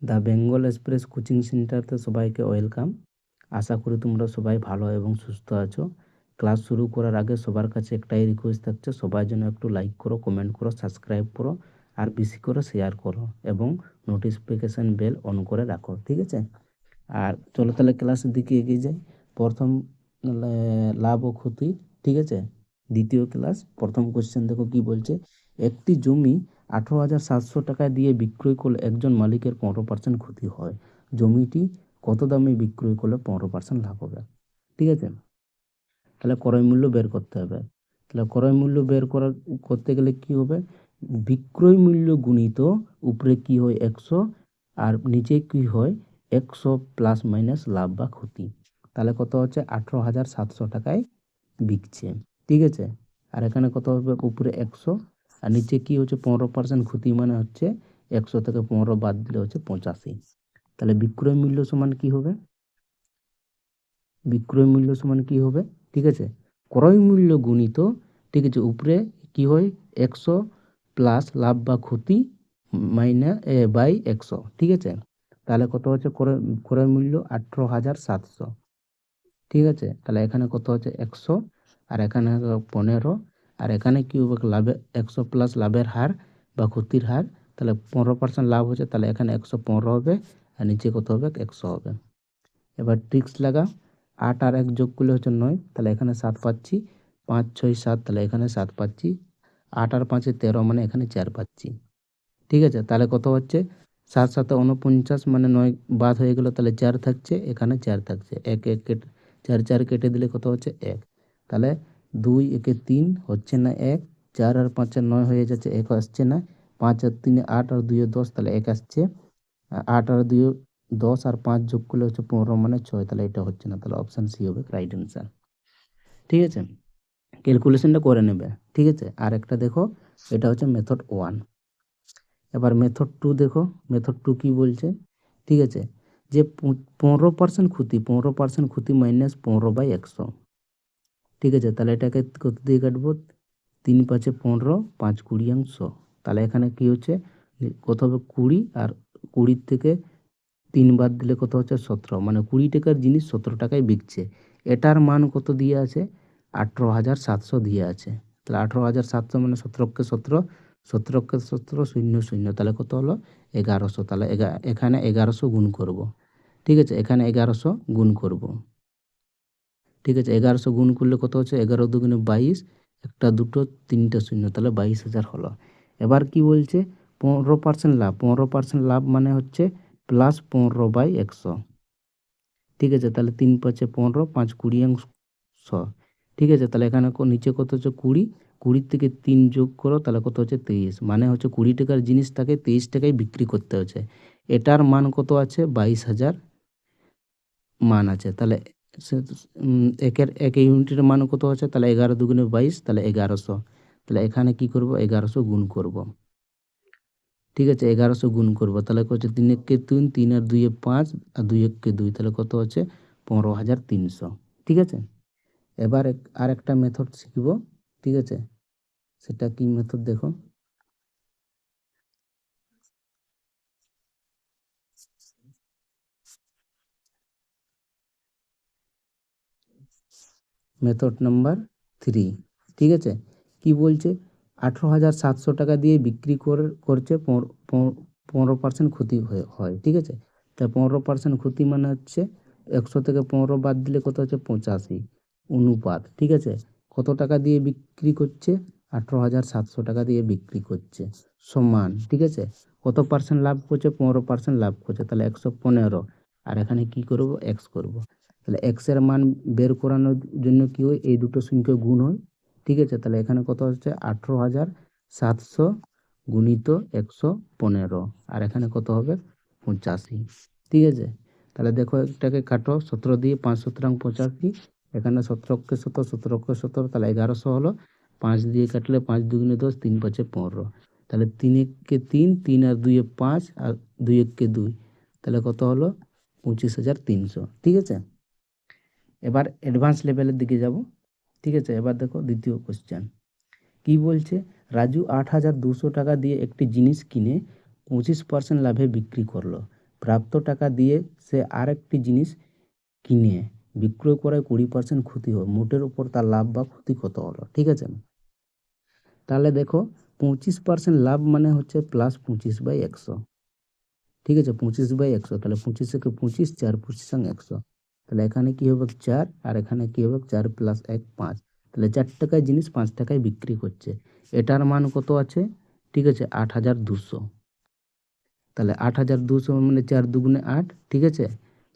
The Bengal express coaching সেন্টারতে সবাইকে welcome. আশা করি তোমরা সবাই ভালো এবং সুস্থ আছো। ক্লাস শুরু করার আগে সবার কাছে একটাই রিকোয়েস্ট থাকছে, সবাই যেন একটু লাইক করো, কমেন্ট করো, সাবস্ক্রাইব করো আর বেশি করে শেয়ার করো এবং নোটিফিকেশান বেল অন করে রাখো, ঠিক আছে? আর চলো তাহলে ক্লাসের দিকে এগিয়ে যাই। প্রথম লাভ ও ক্ষতি, ঠিক আছে? দ্বিতীয় ক্লাস, প্রথম কোশ্চেন দেখো কি বলছে। একটি জমি 18,700 টাকা দিয়ে বিক্রয় করলে একজন মালিকের 15% ক্ষতি হয়। জমিটি কত দামে বিক্রয় করলে 15% লাভ হবে? ঠিক আছে, তাহলে ক্রয় মূল্য বের করতে হবে। তাহলে ক্রয় মূল্য বের করতে গেলে কি হবে? বিক্রয় মূল্য গুণিত উপরে কি হয় 100 আর নিচে কি হয় 100 প্লাস মাইনাস লাভ বা ক্ষতি। তাহলে কত হচ্ছে 18,700 টাকায় বিকছে, ঠিক আছে? আর এখানে কত হবে? উপরে 100 আর নিচে কি হচ্ছে 15% ক্ষতি, মানে হচ্ছে 100 থেকে 15 বাদ দিলে হচ্ছে 85। তাহলে বিক্রয় মূল্য সমান কি হবে? বিক্রয় মূল্য সমান কি হবে? ঠিক আছে, ক্রয় মূল্য গুণিত, ঠিক আছে, উপরে কি হয় 100 প্লাস লাভ বা ক্ষতি বাই 100, ঠিক আছে? তাহলে কত হচ্ছে ক্রয় মূল্য 18,700, ঠিক আছে? তাহলে এখানে কত হচ্ছে 100 আর এখানে 15 আর এখানে কি হবে লাভে 100 প্লাস লাভের হার বা ক্ষতির হার, তাহলে 15% লাভ হচ্ছে, তাহলে এখানে 115 হবে আর নিচে কত হবে 100 হবে। এবার ট্রিক্স লাগা, 8 আর 1 যোগ করলে হচ্ছে 9, তাহলে এখানে 7 পাচ্ছি, 5 6 7, তাহলে এখানে 7 পাচ্ছি, 8 আর 5 13, মানে এখানে 4 পাচ্ছি, ঠিক আছে? তাহলে কত হচ্ছে 7 7 49, মানে 9 বাদ হয়ে গেল, তাহলে 4 থাকছে, এখানে 4 থাকছে, 1 1 কেটে 4 4 কেটে দিলে কত হচ্ছে 1। তাহলে 2 1 3 হচ্ছে না 1, 4 আর 5 9 হয়ে যাচ্ছে, 1 আসছে না, 5 আর 3 8 আর 2 10, তাহলে 1 আসছে, 8 আর 2 10 আর 5 যোগ করলে হচ্ছে 15, মানে 6, তাহলে এটা হচ্ছে না, তাহলে অপশান সি হবে রাইট অ্যান্সার, ঠিক আছে? ক্যালকুলেশনটা করে নেবে, ঠিক আছে? আর একটা দেখো, এটা হচ্ছে মেথড 1। এবার মেথড 2 দেখো, মেথড 2 কি বলছে, ঠিক আছে? যে 15% ক্ষতি, 15% ক্ষতি মাইনাস 15/100, ঠিক আছে? তাহলে এটাকে কত দিয়ে কাটবো? 3 5 15, 5 20 অংশ, তাহলে এখানে কি হচ্ছে কত হবে 20, আর 20 থেকে 3 বাদ দিলে কত হচ্ছে 17, মানে 20 টাকার জিনিস 17 টাকায় বিকছে। এটার মান কত দিয়ে আছে? 18,700 দিয়ে আছে। তাহলে 18,700 মানে 17 17, 17 17 শূন্য শূন্য, তাহলে কত হলো 1100। তাহলে এখানে 1100 গুণ করব, ঠিক আছে? এখানে 1100 গুণ করব, ঠিক আছে? 1100 গুণ করলে কত হচ্ছে 11 দুগুণে 22, একটা দুটো তিনটা শূন্য, তাহলে 22,000 হলো। এবার কি বলছে 15% লাভ, 15% লাভ মানে হচ্ছে প্লাস 15/100, ঠিক আছে? তাহলে 3 5 15, 5 20 অংশ, ঠিক আছে? তাহলে এখানে নিচে কত হচ্ছে 20, 20 থেকে 3 যোগ করো, তাহলে কত হচ্ছে 23, মানে হচ্ছে 20 টাকার জিনিসটাকে 23 টাকায় বিক্রি করতে হচ্ছে। এটার মান কত আছে? 22,000 মান আছে। তাহলে একের এক ইউনিটের মান কত আছে? তাহলে 11 দুগুণে 22, তাহলে 1100। তাহলে এখানে কি করব 1100 গুণ করব, ঠিক আছে? 1100 গুণ করব, তাহলে হচ্ছে 3 1 3, 3 আর 2 5 আর 2 1 2, তাহলে কত হচ্ছে 15,300, ঠিক আছে? এবার আর একটা মেথড শিখব, ঠিক আছে? সেটা কি মেথড দেখো। মেথড নাম্বার 3, ঠিক আছে? কি বলছে 18,700 টাকা দিয়ে বিক্রি করছে, 15% ক্ষতি হয়, ঠিক আছে? তা 15% ক্ষতি মানে হচ্ছে 100 থেকে 15 বাদ দিলে কত হচ্ছে 85 অনুপাত, ঠিক আছে? কত টাকা দিয়ে বিক্রি করছে? 18,700 টাকা দিয়ে বিক্রি করছে, সমান, ঠিক আছে? কত পার্সেন্ট লাভ করছে? 15% লাভ করছে, তাহলে 115, আর এখানে কি করব এক্স করব। তাহলে এক্স এর মান বের করানোর জন্য কি হয় এই দুটো সংখ্যা গুণ হয়, ঠিক আছে? তাহলে এখানে কত হচ্ছে 18,700 গুণিত 115, আর এখানে কত হবে 85, ঠিক আছে? তাহলে দেখো এটাকে কাটো, 17 দিয়ে 5 17 85, এখানে 17 কে 17, 17 কে 17, তাহলে 1100 হলো। 5 দিয়ে কাটলে 5 দুগুণে 10, 3 5 15, তাহলে 3 কে 3, 3 আর 2 5 আর 2 কে 2, তাহলে কত হলো 25,300, ঠিক আছে? এবার অ্যাডভান্স লেভেলের দিকে যাব, ঠিক আছে? এবার দেখো দ্বিতীয় কোশ্চেন কি বলছে। রাজু 8,200 টাকা দিয়ে একটি জিনিস কিনে 25% লাভে বিক্রি করলো। প্রাপ্ত টাকা দিয়ে সে আরেকটি জিনিস কিনে বিক্রয় করায় 20% ক্ষতি হয়, মোটের উপর তার লাভ বা ক্ষতি কত হলো? ঠিক আছে, তাহলে দেখো 25% লাভ মানে হচ্ছে +25/100। ঠিক আছে, 25/100, তাহলে 25 4 25 তাহলে এখানে কি হবে 4, আর এখানে কি হবে 4 + 1 5। তাহলে 4 টাকায় জিনিস 5 টাকায় বিক্রি করছে। এটার মান কত আছে? ঠিক আছে, 8200। তাহলে 8200 মানে 4 দুগুণে 8। ঠিক আছে,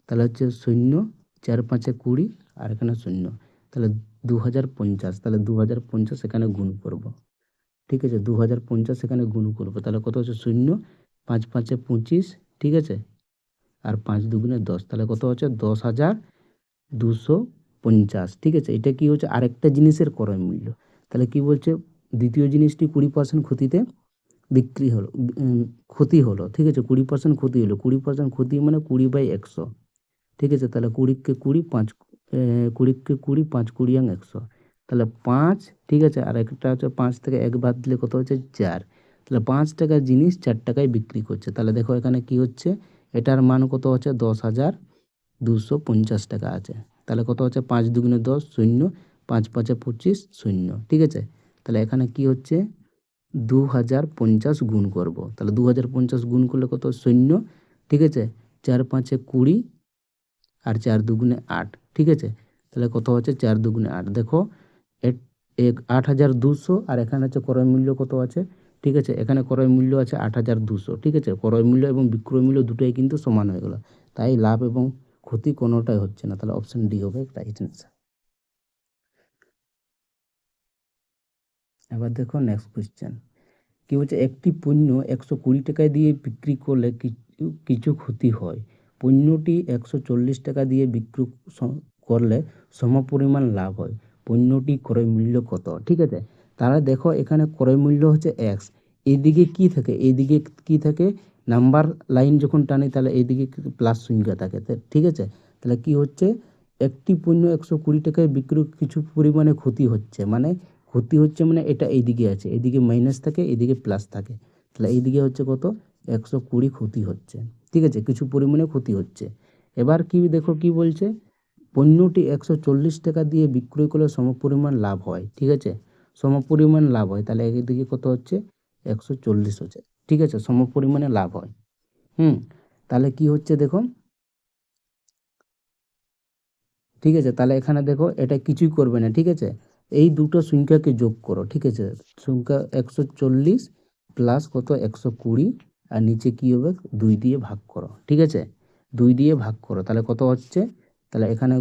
তাহলে হচ্ছে 0, 4 5 20, আর এখানে 0, তাহলে 2050। তাহলে 2050 এখানে গুণ করব। ঠিক আছে, 2050 এখানে গুণ করব, তাহলে কত হচ্ছে 0, 5 5 25। ঠিক আছে, আর 5 দুগুণে 10, তাহলে কত হচ্ছে 10,250। ঠিক আছে, এটা কি হচ্ছে আরেকটা জিনিসের ক্রয় মূল্য। তাহলে কি বলছে, দ্বিতীয় জিনিসটি 20% ক্ষতিতে বিক্রি হলো, ক্ষতি হলো। ঠিক আছে, 20% ক্ষতি হলো। 20% ক্ষতি মানে 20/100। ঠিক আছে, তাহলে 20কে 20, 5 20কে 20, 5 20 100, তাহলে 5। ঠিক আছে, আর একটা হচ্ছে 5 থেকে 1 বাদ দিলে কত হচ্ছে 4। তাহলে 5 টাকার জিনিস 4 টাকায় বিক্রি করছে। তাহলে দেখো এখানে কি হচ্ছে, এটার মান কত হচ্ছে 10,250 টাকা আছে। তাহলে কত হচ্ছে 5 দুগুণে 10 0, 5 5 25 0। ঠিক আছে, তাহলে এখানে কি হচ্ছে 2050 গুণ করব। তাহলে 2050 গুণ করলে কত 0। ঠিক আছে, 4 5 20, আর 4 দুগুণে 8। ঠিক আছে, তাহলে কত হচ্ছে 4 দুগুণে 8। দেখো 8200, আর এখানে হচ্ছে ক্রয় মূল্য কত আছে? ঠিক আছে, এখানে ক্রয় মূল্য আছে 8200। ঠিক আছে, ক্রয় মূল্য এবং বিক্রয় মূল্য দুটোই কিন্তু সমান হয়ে গেল, তাই লাভ এবং ক্ষতি কোনোটাই হচ্ছে না। তাহলে অপশন ডি হবে রাইট অ্যান্সার। এবার দেখো নেক্সট কোয়েশ্চেন কি বলছে, একটি পণ্য 120 টাকায় দিয়ে বিক্রি করলে কিছু ক্ষতি হয়, পণ্যটি 140 টাকা দিয়ে বিক্রি করলে সমপরিমাণ লাভ হয়, পণ্যটি ক্রয় মূল্য কত? ঠিক আছে, তাহলে দেখো এখানে ক্রয় মূল্য হচ্ছে এক্স, এইদিকে কি থাকে, এইদিকে কি থাকে, নাম্বার লাইন যখন টানি তাহলে এইদিকে প্লাস সংখ্যা থাকে। ঠিক আছে, তাহলে কি হচ্ছে, একটি পণ্য 120 টাকায় বিক্রি কিছু পরিমাণে ক্ষতি হচ্ছে, মানে ক্ষতি হচ্ছে মানে এটা এইদিকে আছে, এদিকে মাইনাস থাকে, এদিকে প্লাস থাকে। তাহলে এইদিকে হচ্ছে কত 120 ক্ষতি হচ্ছে। ঠিক আছে, কিছু পরিমাণে ক্ষতি হচ্ছে। এবার কি দেখো কি বলছে, পণ্যটি 140 টাকা দিয়ে বিক্রয় করলে সমপরিমাণ লাভ হয়। ঠিক আছে, সমপরিমাণ লাভ হয়, তাহলে এদিকে কত হচ্ছে 140 হচ্ছে। ঠিক আছে, সমপরিমাণে লাভ হয়। তাহলে কি হচ্ছে দেখো, ঠিক আছে, তাহলে এখানে দেখো এটা কিছুই করবে না। ঠিক আছে, এই দুটো সংখ্যাকে যোগ করো। ঠিক আছে, সংখ্যা 140 প্লাস কত 120, আর নিচে কি হবে 2 দিয়ে ভাগ করো। ঠিক আছে, 2 দিয়ে ভাগ করো, তাহলে কত হচ্ছে, তাহলে এখানে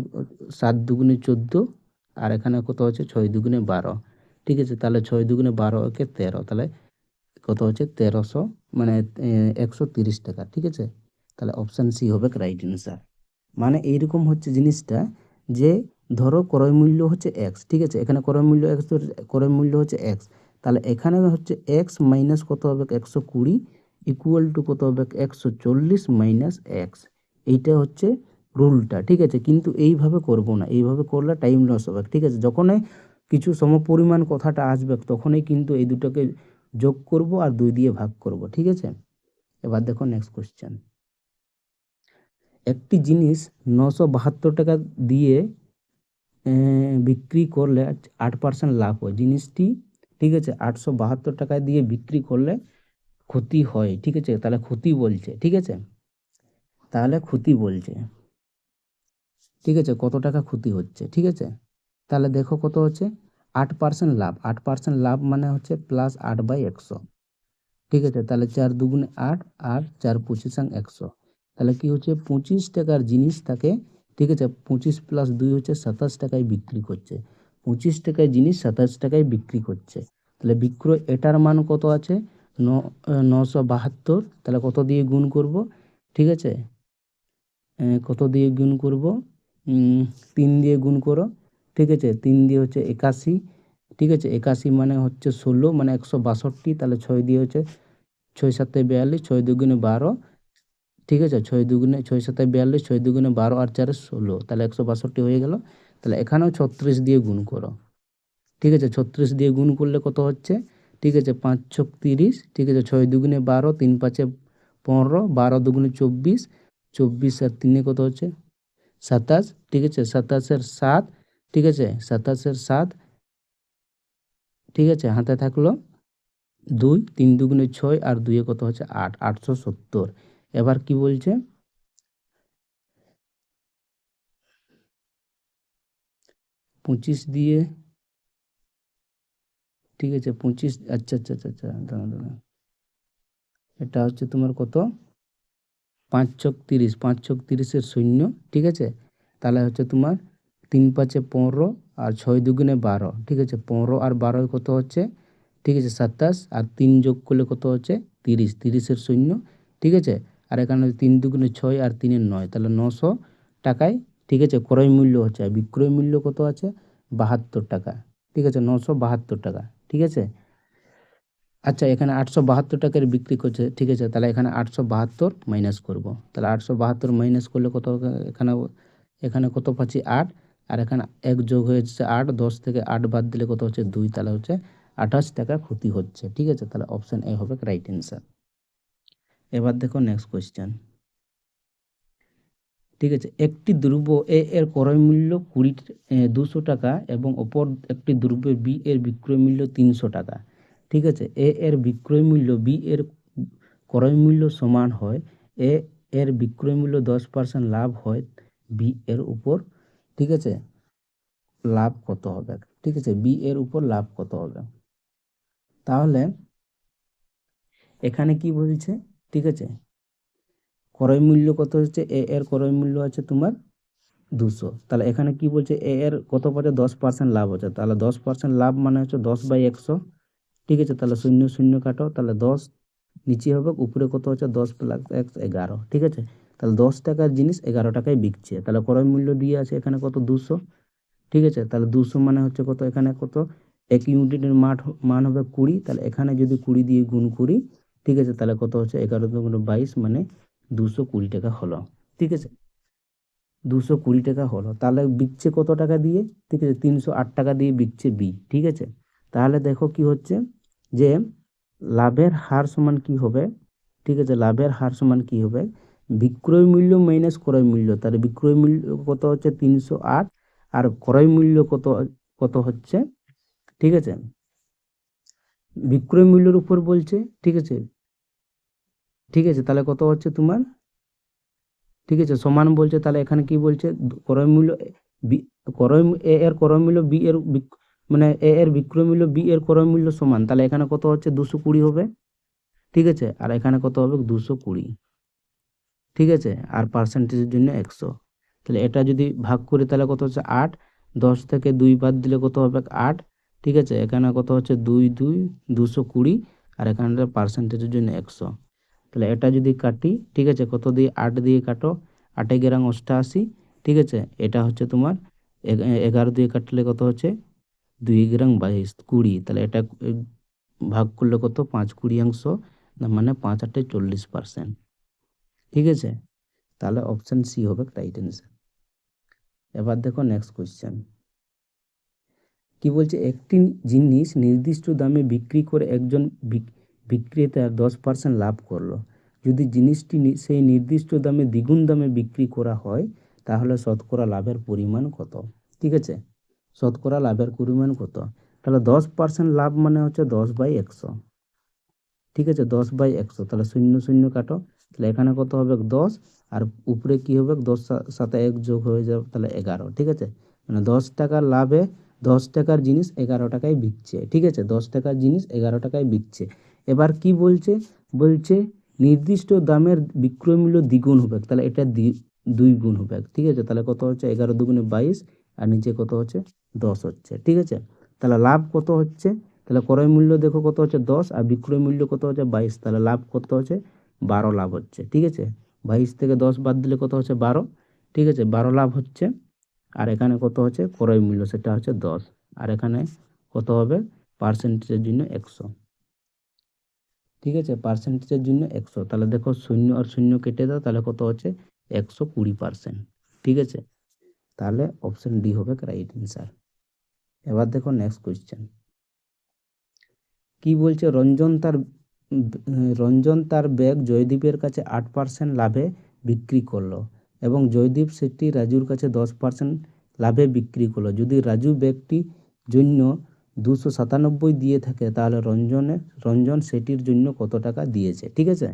7 দুগুণে 14, আর এখানে কত হচ্ছে 6 দুগুণে 12। ঠিক আছে, তাহলে 6 দুগুণে 12 একে 13, তাহলে কত হচ্ছে 1300 মানে 130 টাকা। ঠিক আছে, তাহলে অপশান সি হবে রাইট অ্যান্সার। মানে এইরকম হচ্ছে জিনিসটা, যে ধরো ক্রয় মূল্য হচ্ছে এক্স। ঠিক আছে, এখানে ক্রয় মূল্য এক্স, ক্রয় মূল্য হচ্ছে এক্স, তাহলে এখানে হচ্ছে এক্স মাইনাস কত হবে 120 ইকুয়াল টু কত হবে 140 মাইনাস এক্স। এইটা হচ্ছে রুলটা। ঠিক আছে, কিন্তু এইভাবে করব না, এইভাবে করলে টাইম লস হবে। ঠিক আছে, যখনই কিছু সমপরিমাণ কথাটা আসবে তখনই কিন্তু এই দুটোকে যোগ করব আর 2 দিয়ে ভাগ করব। ঠিক আছে, এবার দেখো নেক্সট কোশ্চেন, একটি জিনিস 972 টাকা দিয়ে বিক্রি করলে 8% লাভ হয়, জিনিসটি ঠিক আছে 872 টাকা দিয়ে বিক্রি করলে ক্ষতি হয়। ঠিক আছে, তাহলে ক্ষতি বলছে। ঠিক আছে, তাহলে ক্ষতি বলছে। ঠিক আছে, কত টাকা ক্ষতি হচ্ছে। ঠিক আছে, তাহলে দেখো কত হচ্ছে 8% লাভ, 8% লাভ মানে হচ্ছে +8/100। ঠিক আছে, তাহলে 4 দুগুণে 8, আর 4 25 100, তাহলে কি হচ্ছে 25 টাকার জিনিস তাকে, ঠিক আছে 25 + 2 হচ্ছে 27 টাকায় বিক্রি করছে, 25 টাকায় জিনিস 27 টাকায় বিক্রি করছে। তাহলে বিক্রয় এটার মান কত আছে 972, তাহলে কত দিয়ে গুণ করব? ঠিক আছে, কত দিয়ে গুণ করব, 3 দিয়ে গুণ করো। ঠিক আছে, 3 দিয়ে হচ্ছে 81। ঠিক আছে, 81 মানে হচ্ছে 16 মানে 162, তাহলে 6 দিয়ে হচ্ছে 6 7 42, 6 দুগুণে 12। ঠিক আছে, 6 দুগুণে 6 7 42, 6 দুগুণে 12, আর 4 16, তাহলে 162 হয়ে গেল। তাহলে এখানেও 36 দিয়ে গুণ করো। ঠিক আছে, 36 দিয়ে গুণ করলে কত হচ্ছে, ঠিক আছে 5 ছক 30। ঠিক আছে, 6 দুগুণে 12, 3 5 15, 12 দুগুণে 24, 24 আর 3 কত হচ্ছে 27, ঠিক আছে, 27-এর 7, ঠিক আছে, 27-এর 7, ঠিক আছে, হাতে থাকলো 2, 3 দুগুণে 6 আর 2 কত হচ্ছে 8, 870। এবার কি বলছে 25 দিয়ে, ঠিক আছে, 25, আচ্ছা আচ্ছা আচ্ছা আচ্ছা, দাঁড়াও দাঁড়াও, এটা হচ্ছে তোমার কত 5 ছক 30, 5 ছক 30-এর শূন্য, ঠিক আছে, তাহলে হচ্ছে তোমার 3 5-এ 15 আর 6 দুগুণে 12, ঠিক আছে, 15 আর 12 কত হচ্ছে, ঠিক আছে, 27 আর 3 যোগ করলে কত হচ্ছে 30, 30-এর শূন্য, ঠিক আছে, আর এখানে 3 দুগুণে 6 আর 3-এ 9, তাহলে 900 টাকায়, ঠিক আছে, ক্রয় মূল্য হচ্ছে। আর বিক্রয় মূল্য কত আছে 72 টাকা, ঠিক আছে, 972 টাকা, ঠিক আছে। আচ্ছা, এখানে 872 টাকার বিক্রি করছে, ঠিক আছে, তাহলে এখানে 872 মাইনাস করব, তাহলে 872 মাইনাস করলে কত, এখানে এখানে কত পাচ্ছি 8, আর এখানে 1 যোগ হয়ে যাচ্ছে 8, 10 থেকে 8 বাদ দিলে কত হচ্ছে 2, তাহলে হচ্ছে 28 টাকা ক্ষতি হচ্ছে, ঠিক আছে, তাহলে অপশন এ হবে রাইট অ্যান্সার। এবার দেখো নেক্সট কোয়েশ্চেন, ঠিক আছে, একটি দ্রব্য এ এর ক্রয় মূল্য 200 টাকা এবং অপর একটি দ্রব্য বি এর বিক্রয় মূল্য 300 টাকা, ঠিক আছে, এ এর বিক্রয় মূল্য বি এর ক্রয় মূল্য সমান হয়, এ এর বিক্রয় মূল্য 10% লাভ হয়, বি এর উপর, ঠিক আছে, লাভ কত হবে, ঠিক আছে, বি এর উপর লাভ কত হবে। তাহলে এখানে কি বলছে, ঠিক আছে, ক্রয় মূল্য কত হচ্ছে, এ এর ক্রয় মূল্য আছে তোমার 200, তাহলে এখানে কি বলছে এ এর কত পাচ্ছে 10% লাভ হচ্ছে, তাহলে 10% লাভ মানে হচ্ছে 10/100, ঠিক আছে, তাহলে শূন্য শূন্য কাটো, তাহলে 10 নিচে হবে, উপরে কত হচ্ছে 10 প্লাস 1 11, ঠিক আছে, তাহলে 10 টাকার জিনিস 11 টাকায় বিকছে, তাহলে ক্রয় মূল্য দিয়ে আছে এখানে কত 200, ঠিক আছে, তাহলে 200 মানে হচ্ছে কত, এখানে কত 1 ইউনিটের মান হবে 20, তাহলে এখানে যদি 20 দিয়ে গুণ করি, ঠিক আছে, তাহলে কত হচ্ছে 11 দুগুণ 22, মানে 220 টাকা হলো, ঠিক আছে, 220 টাকা হলো, তাহলে বিকছে কত টাকা দিয়ে, ঠিক আছে, 308 টাকা দিয়ে বিকছে বি, ঠিক আছে। তাহলে দেখো কি হচ্ছে যে লাভের হার সমান কি হবে, ঠিক আছে, লাভের হার সমান কি হবে, বিক্রয় মূল্য মাইনাস ক্রয় মূল্য, তাহলে বিক্রয় মূল্য কত হচ্ছে 308, আর ক্রয় মূল্য কত কত হচ্ছে, ঠিক আছে, বিক্রয় মূল্যের উপর বলছে, ঠিক আছে, ঠিক আছে, তাহলে কত হচ্ছে তোমার, ঠিক আছে, সমান বলছে, তাহলে এখানে কি বলছে ক্রয় মূল্য এ এর ক্রয় মূল্য বি এর মানে এ এর বিক্রয় মূল্য বি এর ক্রয় মূল্য সমান, তাহলে এখানে কত হচ্ছে 220 হবে, ঠিক আছে, আর এখানে কত হবে 220, ঠিক আছে, আর পার্সেন্টেজের জন্য 100, তাহলে এটা যদি ভাগ করি তাহলে কত হচ্ছে 8, 10 থেকে 2 বাদ দিলে কত হবে 8, ঠিক আছে, এখানে কত হচ্ছে 2 2 220, আর এখানে পার্সেন্টেজের জন্য 100, তাহলে এটা যদি কাটি, ঠিক আছে, কত দিয়ে 8 দিয়ে কাটো, 8 গেরাং 88, ঠিক আছে, এটা হচ্ছে তোমার 11 দিয়ে কাটলে কত হচ্ছে 2 গেরাং 22 20, তাহলে এটা ভাগ করলে কত 5 20 মানে 5 8 40%, ঠিক আছে, তাহলে অপশন সি হবে রাইট অ্যান্সার। এবার দেখো নেক্সট কোয়েশ্চেন, কি বলছে, একটি জিনিস নির্দিষ্ট দামে বিক্রি করে একজন বিক্রেতা 10% লাভ করলো, যদি জিনিসটি সেই নির্দিষ্ট দামে দ্বিগুণ দামে বিক্রি করা হয় তাহলে শতকরা লাভের পরিমাণ কত, ঠিক আছে, শতকরা লাভের পরিমাণ কত, তাহলে 10% লাভ মানে হচ্ছে 10/100, ঠিক আছে, 10/100, তাহলে শূন্য শূন্য কাটো, তাহলে এখানে কত হবে 10, আর উপরে কি হবে 10 সাথে 1 যোগ হয়ে যাবে, তাহলে 11, ঠিক আছে, মানে 10 টাকার লাভে 10 টাকার জিনিস 11 টাকায় বিকছে, ঠিক আছে, 10 টাকার জিনিস 11 টাকায় বিকছে। এবার কি বলছে, বলছে নির্দিষ্ট দামের বিক্রয় মূল্য দ্বিগুণ হবে, তাহলে এটা 2 গুণ হবে, ঠিক আছে, তাহলে কত হচ্ছে 11 দুগুণে 22, আর নিচে কত হচ্ছে 10 হচ্ছে, ঠিক আছে, তাহলে লাভ কত হচ্ছে, তাহলে ক্রয় মূল্য দেখো কত হচ্ছে 10, আর বিক্রয় মূল্য কত হচ্ছে 22, তাহলে লাভ কত হচ্ছে 12 লাভ হচ্ছে, ঠিক আছে, 22 থেকে 10 বাদ দিলে কত হচ্ছে 12, ঠিক আছে, 12 লাভ হচ্ছে, আর এখানে কত হচ্ছে ক্রয় মূল্য সেটা হচ্ছে 10, আর এখানে কত হবে পার্সেন্টেজের জন্য 100, ঠিক আছে, পার্সেন্টেজের জন্য 100, তাহলে দেখো শূন্য আর শূন্য কেটে দাও, তাহলে কত হচ্ছে 120%, ঠিক আছে, তাহলে অপশন ডি হবে রাইট অ্যান্সার। এবার দেখো নেক্সট কোয়েশ্চেন, কি বলছে, রঞ্জন তার ব্যাগ জয়দীপের কাছে 8% লাভে বিক্রি করলো এবং জয়দীপ সেটি রাজুর কাছে 10% লাভে বিক্রি করলো। যদি রাজু ব্যাগটি জন্য 297 দিয়ে থাকে তাহলে রঞ্জন সেটির জন্য কত টাকা দিয়েছে। ঠিক আছে,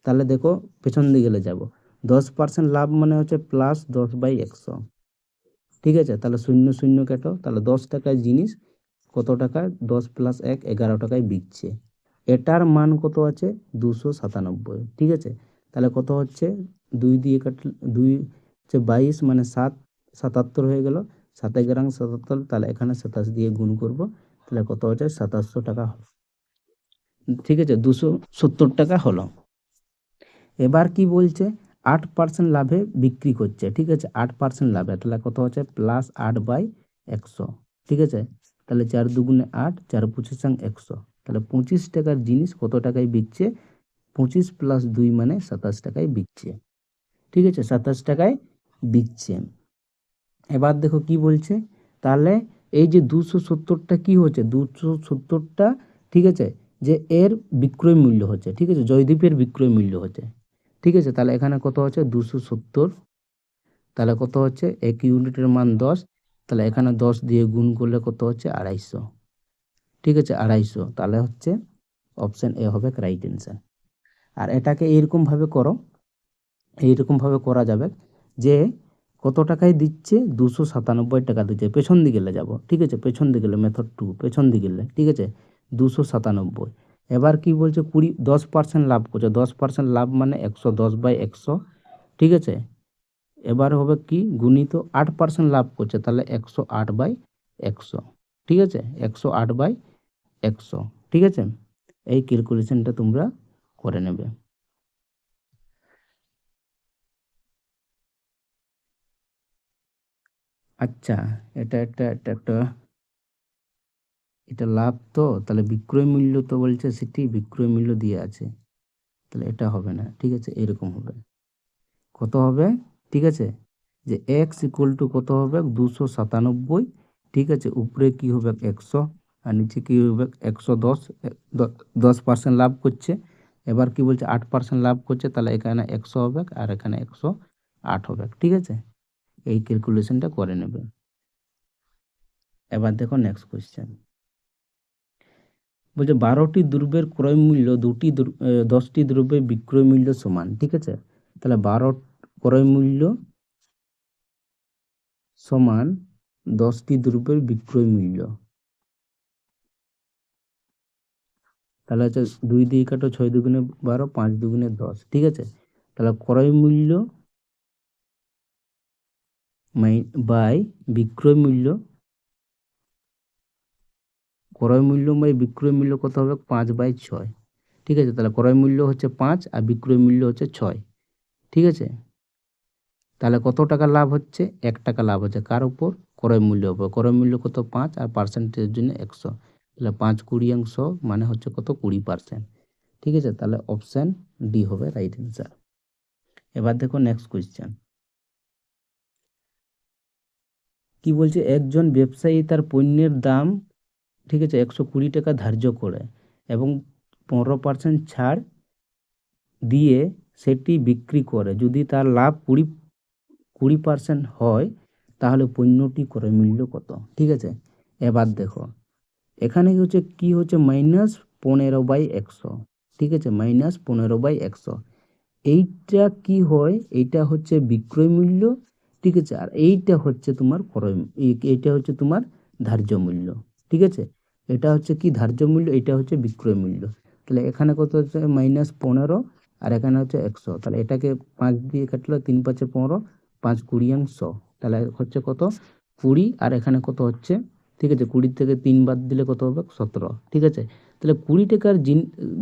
তাহলে দেখো পেছন দিকে যাব। 10% লাভ মানে হচ্ছে প্লাস 10/100। ঠিক আছে, তাহলে 0 0 কেটো, তাহলে 10 টাকার জিনিস কত টাকা, 10 + 1 11 টাকায় বিকছে। এটার মান কত আছে, 297। ঠিক আছে, তাহলে কত হচ্ছে, 2 দিয়ে কাটলে 2 হচ্ছে 22 মানে 7 77 হয়ে গেল। 7 11 77, তাহলে এখানে 27 দিয়ে গুণ করব, তাহলে কত হচ্ছে 2700 টাকা। ঠিক আছে, 270 টাকা হলো। এবার কি বলছে, 8% লাভে বিক্রি করছে। ঠিক আছে, 8% লাভে, তাহলে কত হচ্ছে প্লাস 8/100। ঠিক আছে, তাহলে 4 2 8, 4 25 100, তাহলে 25 টাকার জিনিস কত টাকায় বিকছে, 25 + 2 মানে 27 টাকায় বিকছে। ঠিক আছে, 27 টাকায় বিকছে। এবার দেখো কি বলছে, তাহলে এই যে 270টা কি হচ্ছে, 270টা ঠিক আছে, যে এর বিক্রয় মূল্য হচ্ছে। ঠিক আছে, জয়দীপের বিক্রয় মূল্য হচ্ছে। ঠিক আছে, তাহলে এখানে কত হচ্ছে 270, তাহলে কত হচ্ছে 1 ইউনিটের মান 10, তাহলে এখানে 10 দিয়ে গুণ করলে কত হচ্ছে 250। ঠিক আছে, 250, তাহলে হচ্ছে অপশন এ হবে রাইট অ্যান্সার। আর এটাকে এইরকমভাবে করো, এইরকমভাবে করা যাবে যে কত টাকায় দিচ্ছে, 297 টাকা দিচ্ছে। পেছন দিকে যাব। ঠিক আছে, পেছন দিকে মেথড 2, পেছন দিকে। ঠিক আছে, 297। এবার কি বলছে, 10% লাভ করছে। 10% লাভ মানে 110/100। ঠিক আছে, এবার হবে কি গুণিত 8% লাভ করছে, তাহলে 108/100। ঠিক আছে, 108/100। ঠিক আছে, এই ক্যালকুলেশনটা তোমরা করে নেবে। আচ্ছা, এটা এটা লাভ, তো তাহলে বিক্রয় মূল্য তো বলছে সেটি বিক্রয় মূল্য দিয়ে আছে, তাহলে এটা হবে না। ঠিক আছে, এরকম হবে, কত হবে, ঠিক আছে, যে এক্স ইকুয়াল টু কত হবে 297। ঠিক আছে, উপরে কি হবে 100 আর নিচে কি হবে 110। 10% লাভ করছে। এবার কি বলছে 8% লাভ করছে, তাহলে এখানে 100 হবে আর এখানে 108 হবে। ঠিক আছে, এই ক্যালকুলেশনটা করে নেবে। এবার দেখো নেক্সট কোয়েশ্চেন, বলছে 12টি দ্রব্যের ক্রয় মূল্য 10টি দ্রব্যের বিক্রয় মূল্য সমান। ঠিক আছে, তাহলে 12 ক্রয় মূল্য সমান 10টি দ্রব্যের বিক্রয় মূল্য, তাহলে হচ্ছে 2 দিয়ে কাটো, 6 2 12, 5 2 10। ঠিক আছে, তাহলে ক্রয় মূল্য বাই বিক্রয় মূল্য, ক্রয় মূল্য বাই বিক্রয় মূল্য কত হবে 5/6। ঠিক আছে, তাহলে ক্রয় মূল্য হচ্ছে 5 আর বিক্রয় মূল্য হচ্ছে 6। ঠিক আছে, তাহলে কত টাকা লাভ হচ্ছে, 1 টাকা লাভ হচ্ছে কার উপর, ক্রয় মূল্যের উপর। ক্রয় মূল্য কত 5 আর পার্সেন্টেজের জন্য 100, তাহলে 5 20 মানে হচ্ছে কত 20%। ঠিক আছে, তাহলে অপশান ডি হবে রাইট অ্যান্সার। এবার দেখো নেক্সট কোয়েশ্চেন, কি বলছে, একজন ব্যবসায়ী তার পণ্যের দাম, ঠিক আছে, 120 টাকা ধার্য করে এবং 15% ছাড় দিয়ে সেটি বিক্রি করে। যদি তার লাভ 20% হয় তাহলে পণ্যটি ক্রয় মূল্য কত। ঠিক আছে, এবার দেখো এখানে হচ্ছে কি হচ্ছে -15/100। ঠিক আছে, -15/100, এইটা কি হয়, এইটা হচ্ছে বিক্রয় মূল্য। ঠিক আছে, আর এইটা হচ্ছে তোমার এইটা হচ্ছে তোমার ধার্য মূল্য। ঠিক আছে, এটা হচ্ছে কি ধার্য মূল্য, এটা হচ্ছে বিক্রয় মূল্য। তাহলে এখানে কত হচ্ছে -15 আর এখানে হচ্ছে 100, তাহলে এটাকে 5 দিয়ে কাটলে 3 5 15, 5 20 100, তাহলে হচ্ছে কত 20 আর এখানে কত হচ্ছে, ঠিক আছে, 20 থেকে 3 বাদ দিলে কত হবে 17। ঠিক আছে, তাহলে 20 টাকার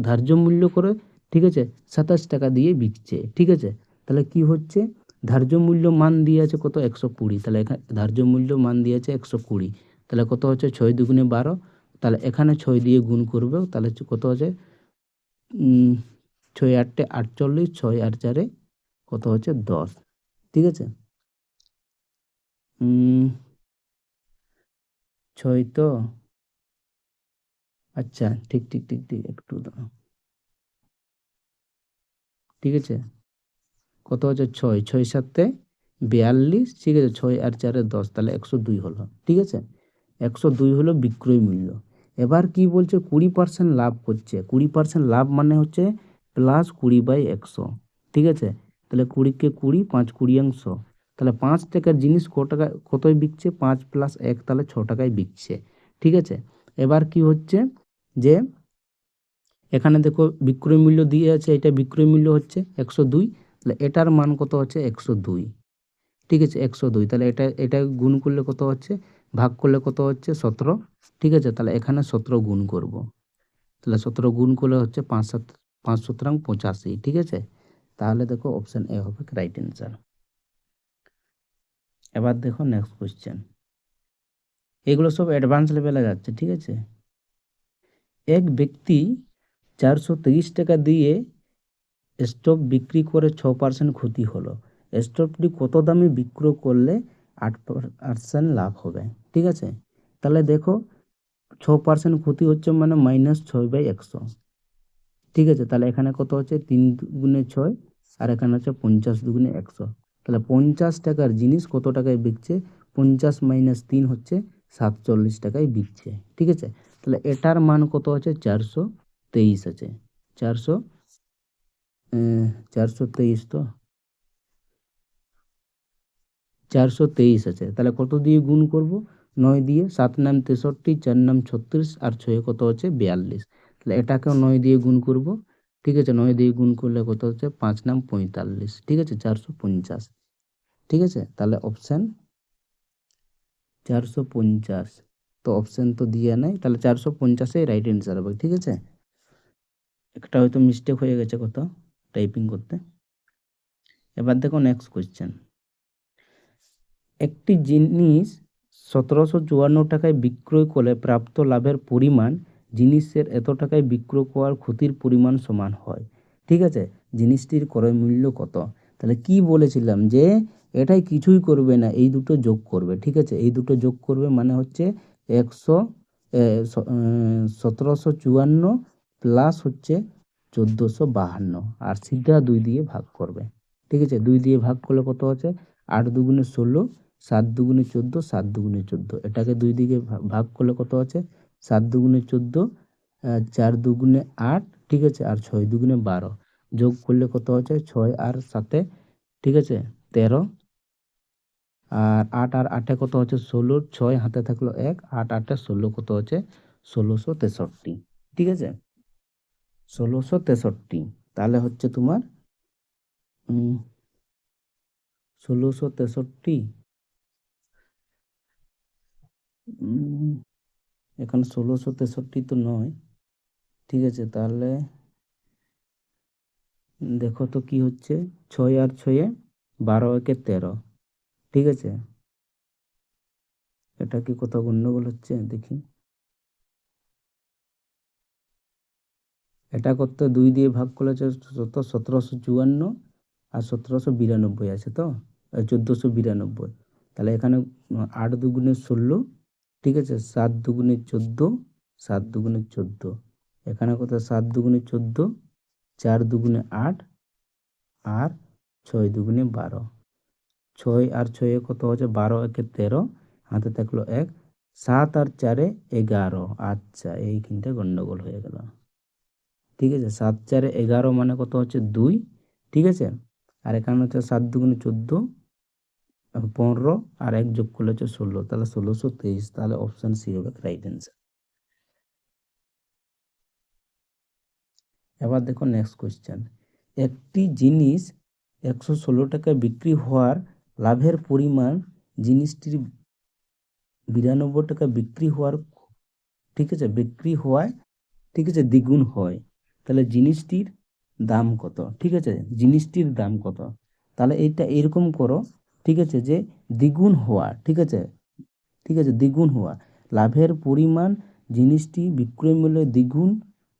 ধার্য মূল্য করে, ঠিক আছে, 27 টাকা দিয়ে বিকছে। ঠিক আছে, তাহলে কি হচ্ছে, ধার্য মূল্য মান দিয়ে আছে কত 120, তাহলে এখানে ধার্য মূল্য মান দিয়ে আছে 120, তাহলে কত হচ্ছে 6 2 12, তাহলে এখানে 6 দিয়ে গুণ করবে, তাহলে কত হচ্ছে 6 8 48, 6 আর 4 কত হচ্ছে 10। ঠিক আছে, 6 তো, আচ্ছা ঠিক ঠিক ঠিক ঠিক একটু দাঁড়াও। ঠিক আছে, কত হচ্ছে 6, 6 7 42, ঠিক আছে, 6 আর 4 10, তাহলে 102 হলো, ঠিক আছে। 102 হলো বিক্রয় মূল্য। এবার কি বলছে, 20% লাভ করছে। 20% লাভ মানে হচ্ছে প্লাস 20/100, ঠিক আছে। তাহলে 20 কে 20, 5 20 তাহলে 5 টাকার জিনিস কতয় বিকছে, 5 + 1, তাহলে 6 টাকায় বিকছে, ঠিক আছে। এবার কি হচ্ছে যে এখানে দেখো বিক্রয় মূল্য দিয়ে আছে, এটা বিক্রয় মূল্য হচ্ছে 102, তাহলে এটার মান কত হচ্ছে 102, ঠিক আছে, 102। তাহলে এটা গুণ করলে কত হচ্ছে, ভাগ করলে কত হচ্ছে 17, ঠিক আছে। তাহলে এখানে 17 গুণ করব, তাহলে 17 গুণ করলে হচ্ছে 5 7 85, ঠিক আছে। তাহলে দেখো অপশন এ হবে রাইট অ্যান্সার। এবার দেখো নেক্সট কোশ্চেন, এগুলো সব অ্যাডভান্স লেভেলে যাচ্ছে, ঠিক আছে। এক ব্যক্তি 423 টাকা দিয়ে স্টক বিক্রি করে 6% ক্ষতি হলো। স্টকটি কত দামে বিক্রয় করলে 8% লাভ হবে, ঠিক আছে। তাহলে দেখো 6% ক্ষতি হচ্ছে মানে -6/100, ঠিক আছে। তাহলে এখানে কত হচ্ছে 3 গুণে 6, আর এখানে হচ্ছে 50 দুগুণে 100। তাহলে 50 টাকার জিনিস কত টাকায় বিকছে, 50 - 3 হচ্ছে 47 টাকায় বিকছে, ঠিক আছে। তাহলে এটার মান কত হচ্ছে 423 আছে, 400 423, তো 423 আছে। তাহলে কত দিয়ে গুণ করব, 9 দিয়ে, 7 নাম 63, 4 নাম 36, আর 6 কত হচ্ছে 42। তাহলে এটাকেও 9 দিয়ে গুণ করব, ঠিক আছে। 9 দিয়ে গুণ করলে কত হচ্ছে 5 নাম 45, ঠিক আছে, 450, ঠিক আছে। তাহলে অপশান 450, তো অপশান তো দিয়ে নাই, তাহলে 450 রাইট অ্যান্সার হবে, ঠিক আছে। একটা হয়তো মিস্টেক হয়ে গেছে কত টাইপিং করতে। এবার দেখো নেক্সট কোয়েশ্চেন, একটি জিনিস 1754 টাকায় বিক্রয় করলে প্রাপ্ত লাভের পরিমাণ জিনিসের এত টাকায় বিক্রয় করার ক্ষতির পরিমাণ সমান হয়, ঠিক আছে। জিনিসটির ক্রয় মূল্য কত, তাহলে কি বলেছিলাম যে এটাই কিছুই করবে না, এই দুটো যোগ করবে, ঠিক আছে। এই দুটো যোগ করবে মানে হচ্ছে 1754 প্লাস হচ্ছে 1452, আর সিধা 2 দিয়ে ভাগ করবে, ঠিক আছে। 2 দিয়ে ভাগ করলে কত হচ্ছে 8 দুগুণে 16, 7 দুগুণে 14, 7 দুগুণে 14, এটাকে 2 দিকে ভাগ করলে কত আছে 7 দুগুণে 14, 4 দুগুণে 8, ঠিক আছে, আর 6 দুগুণে 12, যোগ করলে কত হচ্ছে 6 আর 7, ঠিক আছে, 13, আর 8 আর 8 কত হচ্ছে 16, 6 হাতে থাকলো 1, 8 8 16 কত হচ্ছে 1663, ঠিক আছে, 1663। তাহলে হচ্ছে তোমার 1663, এখন 1663 তো নয়, ঠিক আছে। তাহলে দেখো তো কি হচ্ছে, 6 আর 6, 12 একে 13, ঠিক আছে। এটা কি কোথাও গন্ডগোল হচ্ছে দেখি, এটা করতে 2 দিয়ে ভাগ করলে হচ্ছে 1754, আর 1792 আছে, তো 1492। তাহলে এখানে 8 দুগুণে 16, ঠিক আছে, 7 দুগুণে 14, 7 দুগুণে 14, এখানে কত 7 দুগুণে 14, 4 দুগুণে 8, আর 6 দুগুণে 12, 6 আর 6 কত হচ্ছে 12 একে 13, হাতে থাকলো 1, 7 আর 4 11, আচ্ছা এইখানটা গন্ডগোল হয়ে গেল, ঠিক আছে। 7 4 11 মানে কত হচ্ছে 2, ঠিক আছে, আর এখানে হচ্ছে 7 দুগুণে 14, 15, আর 1 যোগ করলে হচ্ছে 16, তাহলে 1623, তাহলে অপশন সি হবে রাইট অ্যান্সার। এবার দেখো নেক্সট কোয়েশ্চেন, একটি জিনিস 116 টাকায় বিক্রি হওয়ার লাভের পরিমাণ জিনিসটির 92 টাকা বিক্রি হওয়ার, ঠিক আছে, বিক্রি হওয়ায়, ঠিক আছে, দ্বিগুণ হয়, তাহলে জিনিসটির দাম কত, ঠিক আছে, জিনিসটির দাম কত। তাহলে এইটা এরকম করো, ঠিক আছে, যে দ্বিগুণ হওয়া, ঠিক আছে, ঠিক আছে, দ্বিগুণ হওয়া, লাভের পরিমাণ জিনিসটি বিক্রয় মূল্যের দ্বিগুণ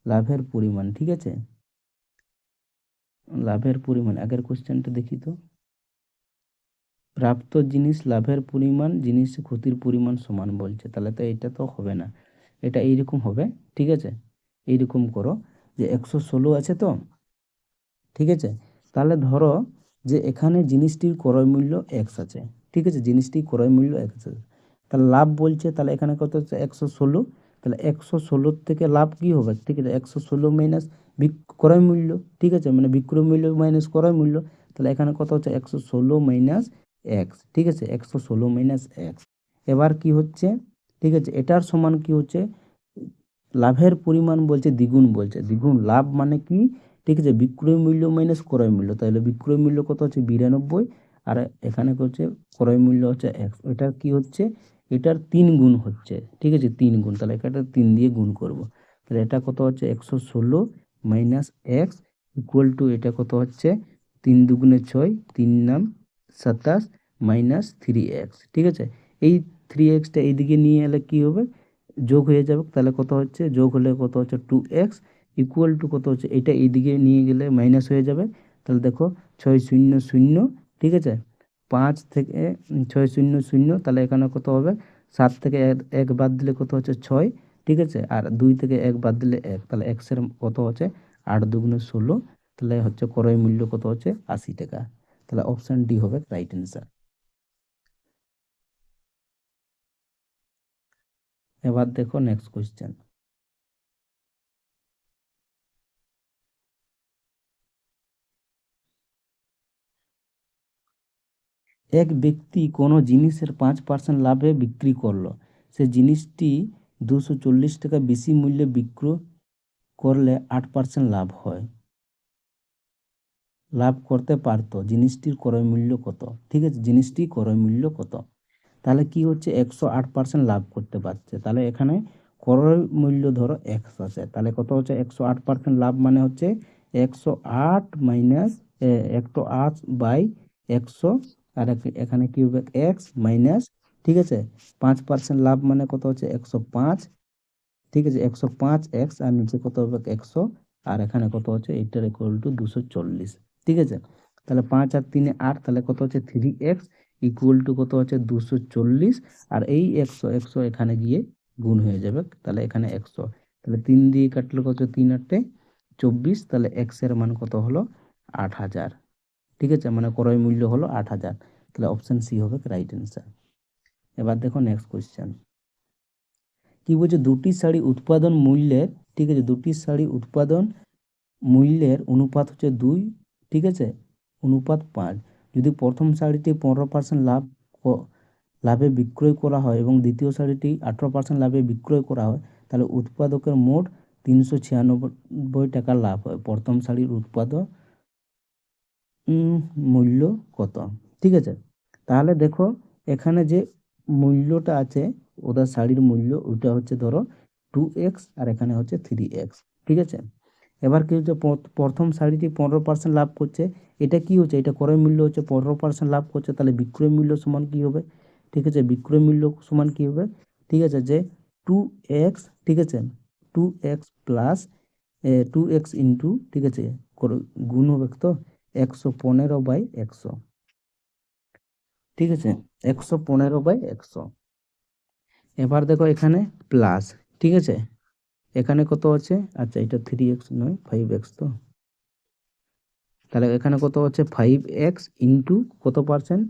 লাভের পরিমাণ, ঠিক আছে। লাভের পরিমাণ, আগের কোশ্চেনটা দেখি তো, প্রাপ্ত জিনিস লাভের পরিমাণ জিনিস ক্ষতির পরিমাণ সমান বলছে, তাহলে তো এটা তো হবে না, এটা এইরকম হবে, ঠিক আছে। এইরকম করো যে 116 আছে তো, ঠিক আছে, তাহলে ধরো যে এখানে জিনিসটির ক্রয় মূল্য এক্স আছে, ঠিক আছে, জিনিসটির ক্রয় মূল্য এক্স আছে। তাহলে লাভ বলছে, তাহলে এখানে কত হচ্ছে 116, তাহলে 116 থেকে লাভ কি হবে, ঠিক আছে, 116 মাইনাস ক্রয় মূল্য, ঠিক আছে, মানে বিক্রয় মূল্য মাইনাস ক্রয় মূল্য, তাহলে এখানে কত হচ্ছে 116 মাইনাস এক্স, ঠিক আছে, 116 মাইনাস এক্স। এবার কি হচ্ছে, ঠিক আছে, এটার সমান কি হচ্ছে, লাভের পরিমাণ বলছে দ্বিগুণ, বলছে দ্বিগুণ লাভ মানে কি, ঠিক আছে, বিক্রয় মূল্য মাইনাস ক্রয় মূল্য, তাহলে বিক্রয় মূল্য কত হচ্ছে 92, আর এখানে হচ্ছে ক্রয় মূল্য হচ্ছে এক্স, এটা কি হচ্ছে, এটার 3 গুণ হচ্ছে, ঠিক আছে, 3 গুণ, তাহলে এটা 3 দিয়ে গুণ করব, তাহলে এটা কত হচ্ছে 116 মাইনাস এক্স ইকুয়াল টু, এটা কত হচ্ছে 3 দুগুণে 6, 3 নাম 27 মাইনাস 3x, ঠিক আছে। এই 3xটা এইদিকে নিয়ে এলে কি হবে, যোগ হয়ে যাবে, তাহলে কত হচ্ছে, যোগ হলে কত হচ্ছে 2x ইকুয়াল টু কত হচ্ছে, এটা এইদিকে নিয়ে গেলে মাইনাস হয়ে যাবে, তাহলে দেখো 600, ঠিক আছে, 5 থেকে 600, তাহলে এখানে কত হবে, 7 থেকে 1 বাদ দিলে কত হচ্ছে 6, ঠিক আছে, আর 2 থেকে 1 বাদ দিলে 1, তাহলে x এর কত হচ্ছে 8 দুগুণে 16, তাহলে হচ্ছে ক্রয় মূল্য কত হচ্ছে 80 টাকা, তাহলে অপশন ডি হবে রাইট অ্যান্সার। এবার দেখো নেক্সট কোয়েশ্চেন। এক ব্যক্তি কোনো জিনিসের 5% লাভে বিক্রি করলো, সে জিনিসটি 240 টাকা বেশি মূল্যে বিক্রয় করলে 8% লাভ হয়, লাভ করতে পারতো, জিনিসটির ক্রয় মূল্য কত, ঠিক আছে, জিনিসটির ক্রয় মূল্য কত, তাহলে কি হচ্ছে 108% লাভ করতে পারছে, তাহলে এখানে ক্রয় মূল্য ধরো এক্স আছে, তাহলে কত হচ্ছে 108% লাভ মানে হচ্ছে 108 মাইনাস 108 বাই 100, আর এখানে কি হবে এক্স মাইনাস, ঠিক আছে, 5% লাভ মানে কত হচ্ছে 105, ঠিক আছে, 105 এক্স, আর নিচে কত হবে 100, আর এখানে কত হচ্ছে এইটার ইকুয়াল টু 240, ঠিক আছে, তাহলে 5 আর 3 8, তাহলে কত হচ্ছে 3x ইকুয়াল টু কত হচ্ছে 240, আর এই 100 100 এখানে গিয়ে গুণ হয়ে যাবে, তাহলে এখানে 100, তাহলে 3 দিয়ে কাটলে কত হচ্ছে 3 8 24, তাহলে x এর মান কত হলো 8000, ঠিক আছে, মানে ক্রয় মূল্য হলো 8000, তাহলে অপশন সি হবে রাইট অ্যান্সার। এবার দেখো নেক্সট কোয়েশ্চেন, কি বলছে, দুটি শাড়ি উৎপাদন মূল্যের, ঠিক আছে, দুটি শাড়ি উৎপাদন মূল্যের অনুপাত হচ্ছে 2, ঠিক আছে, অনুপাত 5, যদি প্রথম শাড়িটি 15% লাভে বিক্রয় করা হয় এবং দ্বিতীয় শাড়িটি 18% লাভে বিক্রয় করা হয়, তাহলে উৎপাদকের মোট 396 টাকা লাভ হয়, প্রথম শাড়ির উৎপাদন মূল্য কত, ঠিক আছে, তাহলে দেখো এখানে যে মূল্যটা আছে, ওদের শাড়ির মূল্য ওটা হচ্ছে ধরো 2x, আর এখানে হচ্ছে 3x, ঠিক আছে। এবার কি হচ্ছে, প্রথম শাড়িটি 15% লাভ করছে, এটা কি হচ্ছে, এটা ক্রয় মূল্য হচ্ছে 15% লাভ করছে, তাহলে বিক্রয় মূল্য সমান কি হবে, ঠিক আছে, বিক্রয় মূল্য সমান কি হবে, ঠিক আছে, যে 2x, ঠিক আছে, 2x প্লাস 2x ইন্টু, ঠিক আছে, গুণ হবে তো 115/100, ঠিক আছে, 115/100। এবার দেখো এখানে প্লাস, ঠিক আছে, এখানে কত আছে, আচ্ছা এটা 3x নয় 5x, তো তাহলে এখানে কত হচ্ছে 5x ইন্টু কত পার্সেন্ট,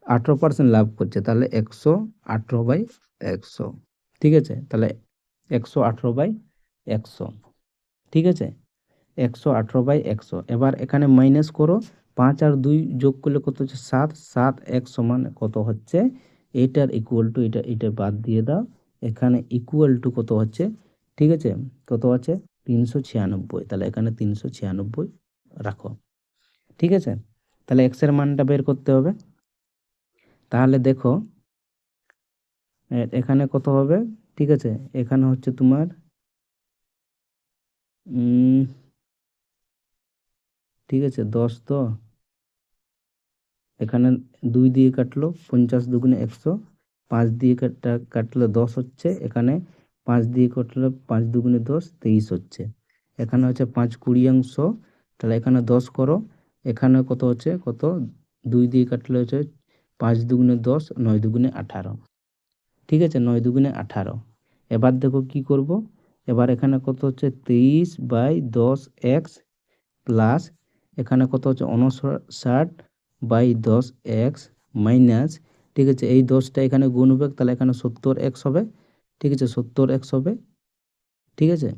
18% লাভ করছে, তাহলে 118/100, ঠিক আছে, তাহলে 118/100, ঠিক আছে, 118/100। এবার এখানে মাইনাস করো, 5 আর 2 যোগ করলে কত হচ্ছে 7, 7 এক সমান কত হচ্ছে, এটার ইকুয়াল টু এটা বাদ দিয়ে দাও, এখানে ইকুয়াল টু কত হচ্ছে, ঠিক আছে, কত আছে 396, তাহলে এখানে 396 রাখো, ঠিক আছে, তাহলে এক্স এর মানটা বের করতে হবে, তাহলে দেখো এখানে কত হবে, ঠিক আছে, এখানে হচ্ছে তোমার ঠিক আছে 10, তো এখানে 2 দিয়ে কাটলো 50 দুগুণে 100, 5 দিয়ে কাটলে 10 হচ্ছে, এখানে 5 দিয়ে কাটলে 5 দুগুণে 10 23 হচ্ছে, এখানে হচ্ছে 5 20 তাহলে এখানে 10 করো, এখানে কত হচ্ছে কত, 2 দিয়ে কাটলে হচ্ছে 5 দুগুণে 10, 9 দুগুণে 18, ঠিক আছে, 9 দুগুণে 18। এবার দেখো কি করব, এবার এখানে কত হচ্ছে 23/10x প্লাস এখানে কত হচ্ছে 59/10 x মাইনাস, ঠিক আছে, এই 10টা এখানে গুণ হবে, তাহলে এখানে 70x হবে, ঠিক আছে, 70x হবে, ঠিক আছে,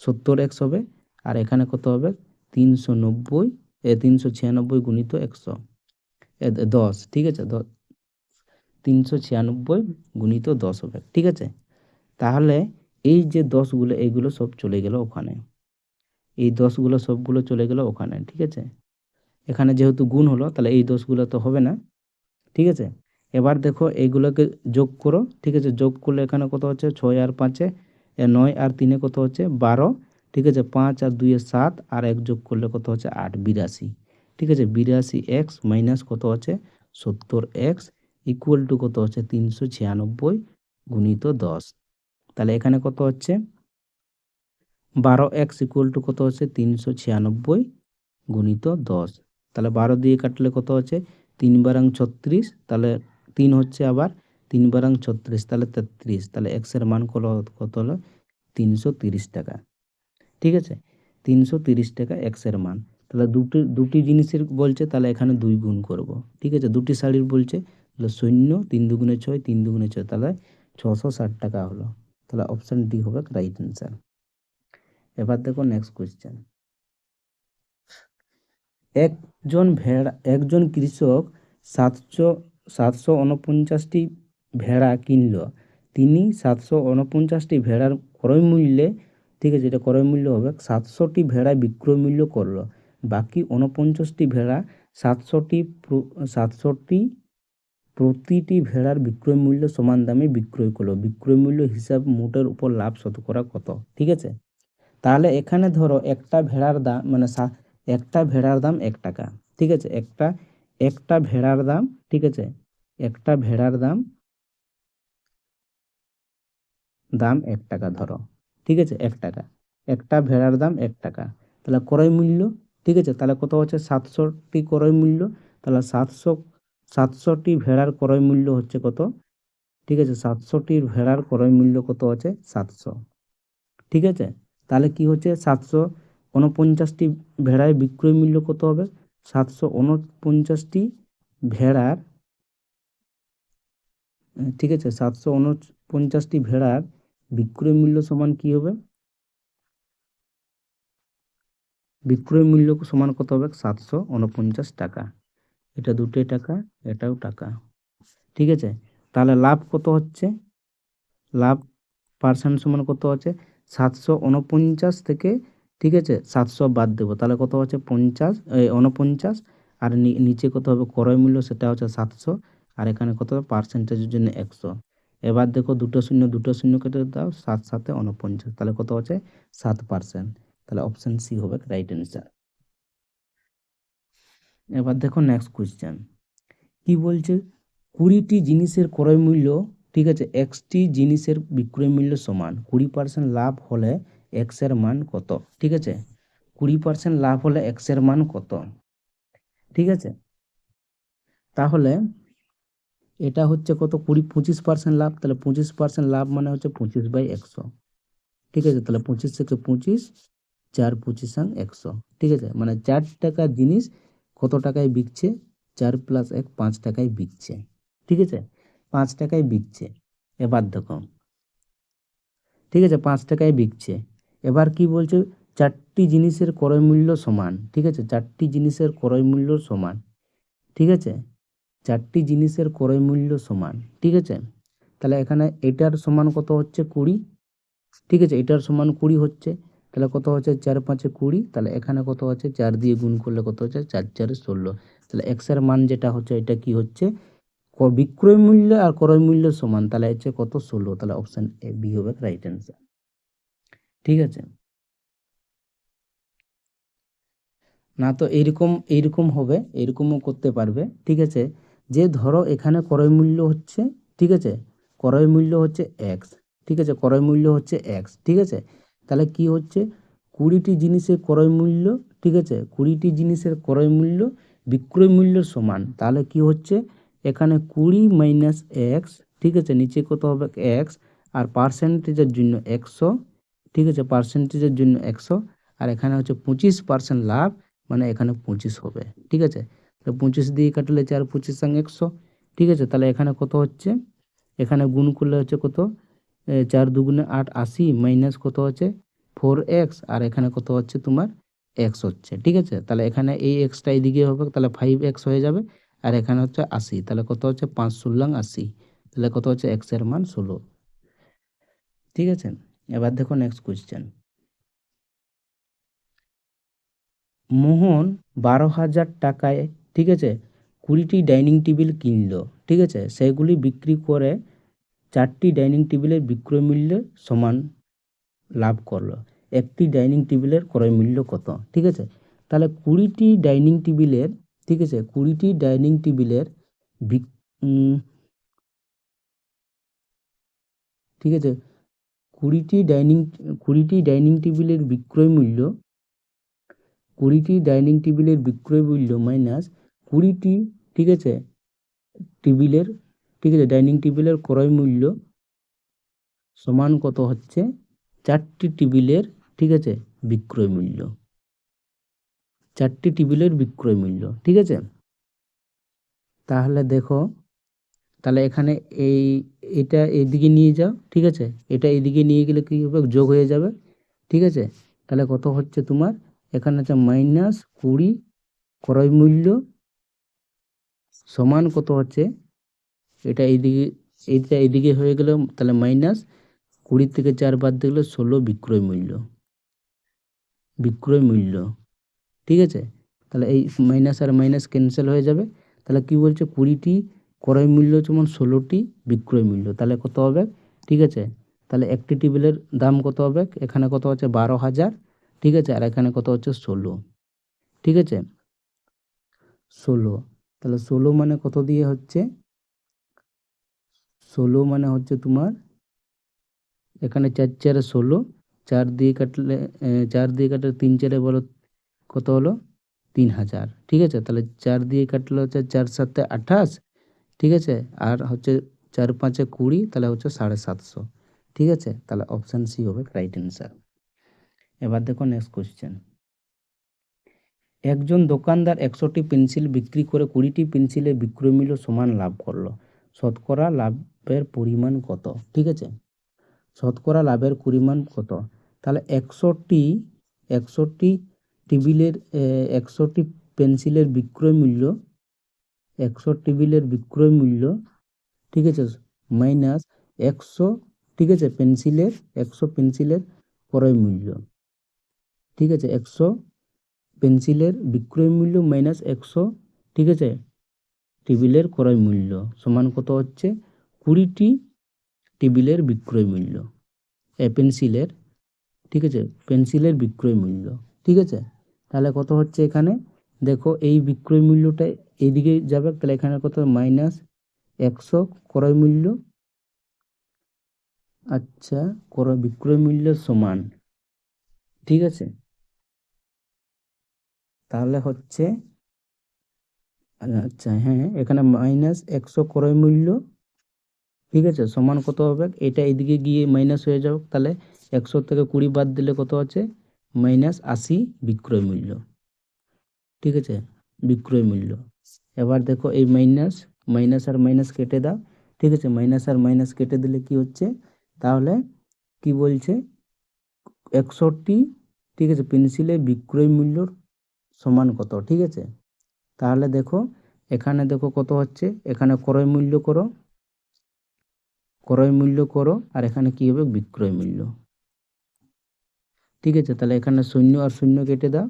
70x হবে। আর এখানে কত হবে 396 গুণিত 100 10, ঠিক আছে, 396 গুণিত 10 হবে, ঠিক আছে। তাহলে এই যে 10গুলো এইগুলো সব চলে গেল ওখানে, এই 10গুলো সবগুলো চলে গেল ওখানে, ঠিক আছে। এখানে যেহেতু গুণ হলো তাহলে এই 10গুলো তো হবে না, ঠিক আছে। এবার দেখো এইগুলোকে যোগ করো, ঠিক আছে, যোগ করলে এখানে কত হচ্ছে 6 আর 5 9 আর 3 কত হচ্ছে 12, ঠিক আছে, 5 আর 2 7 আর 1 যোগ করলে কত হচ্ছে 8, 82, ঠিক আছে। 82x মাইনাস কত হচ্ছে 70x ইকুয়াল টু কত হচ্ছে 396 গুণিত 10। তাহলে এখানে কত হচ্ছে 12x ইকুয়াল টু কত হচ্ছে 396 গুণিত 10। তাহলে 12 দিয়ে কাটলে কত হচ্ছে 3 বারাং 36, তাহলে 3 হচ্ছে আবার 3 বারাং 36, তাহলে 33, তাহলে x এর মান কত হলো 330 টাকা, ঠিক আছে, 330 টাকা x এর মান। তাহলে দুটি জিনিসের বলছে, তাহলে এখানে 2 গুণ করব, ঠিক আছে। দুটি শাড়ির বলছে, তাহলে 0 3 দুগুণে 6 3 দুগুণে 6, তাহলে 660 টাকা হলো। তাহলে অপশন ডি হবে রাইট অ্যান্সার। এবার দেখো নেক্সট কোয়েশ্চেন। একজন কৃষক 749টি ভেড়া কিনল। তিনি 749টি ভেড়ার ক্রয় মূল্যে, ঠিক আছে, এটা ক্রয় মূল্য হবে, 700টি ভেড়া বিক্রয় মূল্য করলো। বাকি 49টি ভেড়া 700টি প্রতিটি ভেড়ার বিক্রয় মূল্য সমান দামে বিক্রয় করলো। বিক্রয় মূল্য হিসাব মোটের উপর লাভ শতকরা কত, ঠিক আছে। তাহলে এখানে ধরো একটা ভেড়ার দাম মানে একটা ভেড়ার দাম 1 টাকা, ঠিক আছে, একটা ভেড়ার দাম, ঠিক আছে, একটা ভেড়ার দাম 1 টাকা ধরো, ঠিক আছে, 1 টাকা, একটা ভেড়ার দাম 1 টাকা। তাহলে ক্রয় মূল্য, ঠিক আছে, তাহলে কত হচ্ছে 700টি ক্রয় মূল্য, তাহলে 700টি ভেড়ার ক্রয় মূল্য হচ্ছে কত, ঠিক আছে, 700টির ভেড়ার ক্রয় মূল্য কত হচ্ছে 700, ঠিক আছে। তাহলে কি হচ্ছে 749টি ভেড়ার বিক্রয় মূল্য কত হবে, 749টি ভেড়ার, ঠিক আছে, 749টি ভেড়ার বিক্রয় মূল্য সমান কি হবে, বিক্রয় মূল্য সমান কত হবে 749 টাকা। এটা দুটোই টাকা, এটাও টাকা, ঠিক আছে। তাহলে লাভ কত হচ্ছে, লাভ পার্সেন্ট সমান কত হচ্ছে 749 থেকে, ঠিক আছে, 700 বাদ দেবো, তাহলে কত হচ্ছে 49, আর নিচে কত হবে ক্রয় মূল্য, সেটা হচ্ছে 700, আর এখানে কত হবে পার্সেন্টেজের জন্য 100। এবার দেখো দুটো শূন্য কেটে দাও, 7 7 49, তাহলে কত হচ্ছে 7%। তাহলে অপশন সি হবে রাইট অ্যান্সার। এবার দেখো নেক্সট কোয়েশ্চেন কি বলছে, 20টি জিনিসের ক্রয় মূল্য, ঠিক আছে, এক্সটি জিনিসের বিক্রয় মূল্য সমান 20% লাভ হলে এক্স এর মান কত, ঠিক আছে, 20% লাভ হলে এক্স এর মান কত, ঠিক আছে। তাহলে এটা হচ্ছে কত 25% লাভ, তাহলে 25% লাভ মানে হচ্ছে 25/100, ঠিক আছে, তাহলে 25 থেকে 25, 4 25 100, ঠিক আছে, মানে 4 টাকার জিনিস কত টাকায় বিকছে, 4 + 1 5 টাকায় বিকছে, ঠিক আছে, 5 টাকায় বিকছে। এবার দেখো, ঠিক আছে, 5 টাকায় বিকছে। এবার কি বলছে 4টি জিনিসের ক্রয় মূল্য সমান, ঠিক আছে, 4টি জিনিসের ক্রয় মূল্য সমান, ঠিক আছে, 4টি জিনিসের ক্রয় মূল্য সমান, ঠিক আছে। তাহলে এখানে এটার সমান কত হচ্ছে 20, ঠিক আছে, এটার সমান 20 হচ্ছে, তাহলে কত হচ্ছে 4 5 20, তাহলে এখানে কত হচ্ছে 4 দিয়ে গুণ করলে কত হচ্ছে 4 4 16, তাহলে এক্স এর মান যেটা হচ্ছে এটা কি হচ্ছে বিক্রয় মূল্য আর ক্রয় মূল্য সমান, তাহলে হচ্ছে কত 16, তাহলে অপশন এ বি হবে রাইট অ্যান্সার, ঠিক আছে। না তো এইরকম হবে, এরকমও করতে পারবে, ঠিক আছে, যে ধরো এখানে ক্রয় মূল্য হচ্ছে, ঠিক আছে, ক্রয় মূল্য হচ্ছে এক্স, ঠিক আছে, ক্রয় মূল্য হচ্ছে এক্স, ঠিক আছে। তাহলে কি হচ্ছে 20টি জিনিসের ক্রয় মূল্য, ঠিক আছে, 20টি জিনিসের ক্রয় মূল্য বিক্রয় মূল্যের সমান, তাহলে কি হচ্ছে এখানে 20 মাইনাস এক্স, ঠিক আছে, নিচে কত হবে এক্স, আর পার্সেন্টেজের জন্য 100, ঠিক আছে, পার্সেন্টেজের জন্য 100, আর এখানে হচ্ছে 25% লাভ, মানে এখানে 25 হবে, ঠিক আছে। তাহলে 25 দিয়ে কাটলে 4 25 100, ঠিক আছে। তাহলে এখানে কত হচ্ছে, এখানে গুণ করলে হচ্ছে কত, 4 দুগুণে 8 80 মাইনাস কত হচ্ছে 4x, আর এখানে কত হচ্ছে তোমার x হচ্ছে, ঠিক আছে। তাহলে এখানে এই এক্সটা এইদিকে হবে, তাহলে 5x হয়ে যাবে, আর এখানে হচ্ছে 80, তাহলে কত হচ্ছে 5 ষোলো 80, তাহলে কত হচ্ছে x এর মান 16, ঠিক আছে। এবার দেখো নেক্সট কোয়েশ্চেন। মোহন 12,000 টাকায়, ঠিক আছে, 20টি ডাইনিং টেবিল কিনলো, ঠিক আছে। সেগুলি বিক্রি করে 4টি ডাইনিং টেবিলের বিক্রয় মূল্যের সমান লাভ করলো। একটি ডাইনিং টেবিলের ক্রয় মূল্য কত, ঠিক আছে। তাহলে 20টি ডাইনিং টেবিলের, ঠিক আছে, 20টি ডাইনিং টেবিলের ঠিক আছে, 20টি ডাইনিং টেবিলের বিক্রয় মূল্য, 20টি ডাইনিং টেবিলের বিক্রয় মূল্য মাইনাস 20টি, ঠিক আছে, টেবিলের, ঠিক আছে, ডাইনিং টেবিলের ক্রয় মূল্য সমান কত হচ্ছে 4টি টেবিলের, ঠিক আছে, বিক্রয় মূল্য, 4টি টেবিলের বিক্রয় মূল্য, ঠিক আছে। তাহলে দেখো, তাহলে এখানে এই, এটা এইদিকে নিয়ে যাও, ঠিক আছে, এটা এইদিকে নিয়ে গেলে কি হবে, যোগ হয়ে যাবে, ঠিক আছে। তাহলে কত হচ্ছে তোমার, এখানে হচ্ছে -20 ক্রয় মূল্য সমান কত হচ্ছে, এটা এইদিকে, এইটা এইদিকে হয়ে গেল, তাহলে -20 থেকে 4 বাদ দিলে 16 বিক্রয় মূল্য, বিক্রয় মূল্য, ঠিক আছে। তাহলে এই মাইনাস আর মাইনাস ক্যান্সেল হয়ে যাবে, তাহলে কি বলছে 20টি ক্রয় মূল্য যেমন 16টি বিক্রয় মূল্য, তাহলে কত হবে, ঠিক আছে। তাহলে একটি টেবিলের দাম কত হবে, এখানে কত হচ্ছে 12,000, ঠিক আছে, আর এখানে কত হচ্ছে 16, ঠিক আছে, 16। তাহলে 16 মানে কত দিয়ে হচ্ছে, 16 মানে হচ্ছে তোমার, এখানে 4 4 16, 4 দিয়ে কাটলে 4 দিয়ে কাটলে 3 4 বলো কত হলো 3,000, ঠিক আছে। তাহলে 4 দিয়ে কাটলে হচ্ছে 4 7 28, ঠিক আছে, আর হচ্ছে 4 5 20, তাহলে হচ্ছে 750, ঠিক আছে। তাহলে অপশান সি হবে রাইট অ্যান্সার। এবার দেখো নেক্সট কোয়েশ্চেন। একজন দোকানদার 100টি পেন্সিল বিক্রি করে 20টি পেন্সিলের বিক্রয় মূল্য সমান লাভ করলো, শতকরা লাভের পরিমাণ কত, ঠিক আছে, শতকরা লাভের পরিমাণ কত। তাহলে 100টি টেবিলের 100টি পেন্সিলের বিক্রয় মূল্য, 100 টেবিলের বিক্রয় মূল্য, ঠিক আছে, মাইনাস 100, ঠিক আছে, পেন্সিলের 100 পেন্সিলের ক্রয় মূল্য, ঠিক আছে, 100 পেন্সিলের বিক্রয় মূল্য মাইনাস 100, ঠিক আছে, টেবিলের ক্রয় মূল্য সমান কত হচ্ছে 20টি টেবিলের বিক্রয় মূল্য, পেন্সিলের, ঠিক আছে, পেন্সিলের বিক্রয় মূল্য, ঠিক আছে। তাহলে কত হচ্ছে এখানে, দেখো এই বিক্রয় মূল্যটা এইদিকে যাবে, তাহলে এখানে কত মাইনাস 100 ক্রয় মূল্য, আচ্ছা, বিক্রয় মূল্য সমান, ঠিক আছে। তাহলে হচ্ছে, আচ্ছা হ্যাঁ, এখানে -100 ক্রয় মূল্য, ঠিক আছে, সমান কত হবে, এটা এদিকে গিয়ে মাইনাস হয়ে যাবে, তাহলে 100 থেকে 20 বাদ দিলে কত আছে -80 বিক্রয় মূল্য, ঠিক আছে, বিক্রয় মূল্য। এবার দেখো এই মাইনাস, মাইনাস আর মাইনাস কেটে দাও, ঠিক আছে, মাইনাস আর মাইনাস কেটে দিলে কি হচ্ছে, তাহলে কি বলছে 100টি, ঠিক আছে, পেন্সিলের বিক্রয় মূল্যর সমান কত, ঠিক আছে। তাহলে দেখো এখানে দেখো কত হচ্ছে, এখানে ক্রয় মূল্য করো, ক্রয় মূল্য করো, আর এখানে কি হবে বিক্রয় মূল্য, ঠিক আছে। তাহলে এখানে 0 আর 0 কেটে দাও,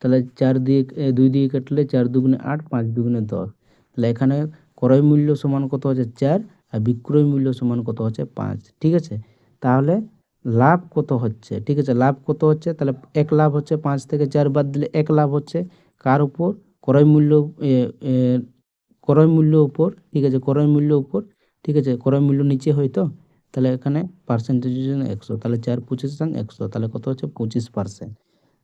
তাহলে 4 দিয়ে 2 দিয়ে কাটলে 4 দুগুণে 8, 5 দুগুণে 10, তাহলে এখানে ক্রয় মূল্য সমান কত হচ্ছে 4, আর বিক্রয় মূল্য সমান কত হচ্ছে 5, ঠিক আছে। তাহলে লাভ কত হচ্ছে, ঠিক আছে, লাভ কত হচ্ছে, তাহলে এক লাভ হচ্ছে 5 থেকে 4 বাদ দিলে এক লাভ হচ্ছে কার উপর, ক্রয় মূল্য, এ, এ, ক্রয় মূল্য উপর, ঠিক আছে, ক্রয় মূল্য উপর, ঠিক আছে, ক্রয় মূল্য নিচে হয়তো, তাহলে এখানে পার্সেন্টেজের জন্য 100, তাহলে 4 25 100, তাহলে কত হচ্ছে 25%,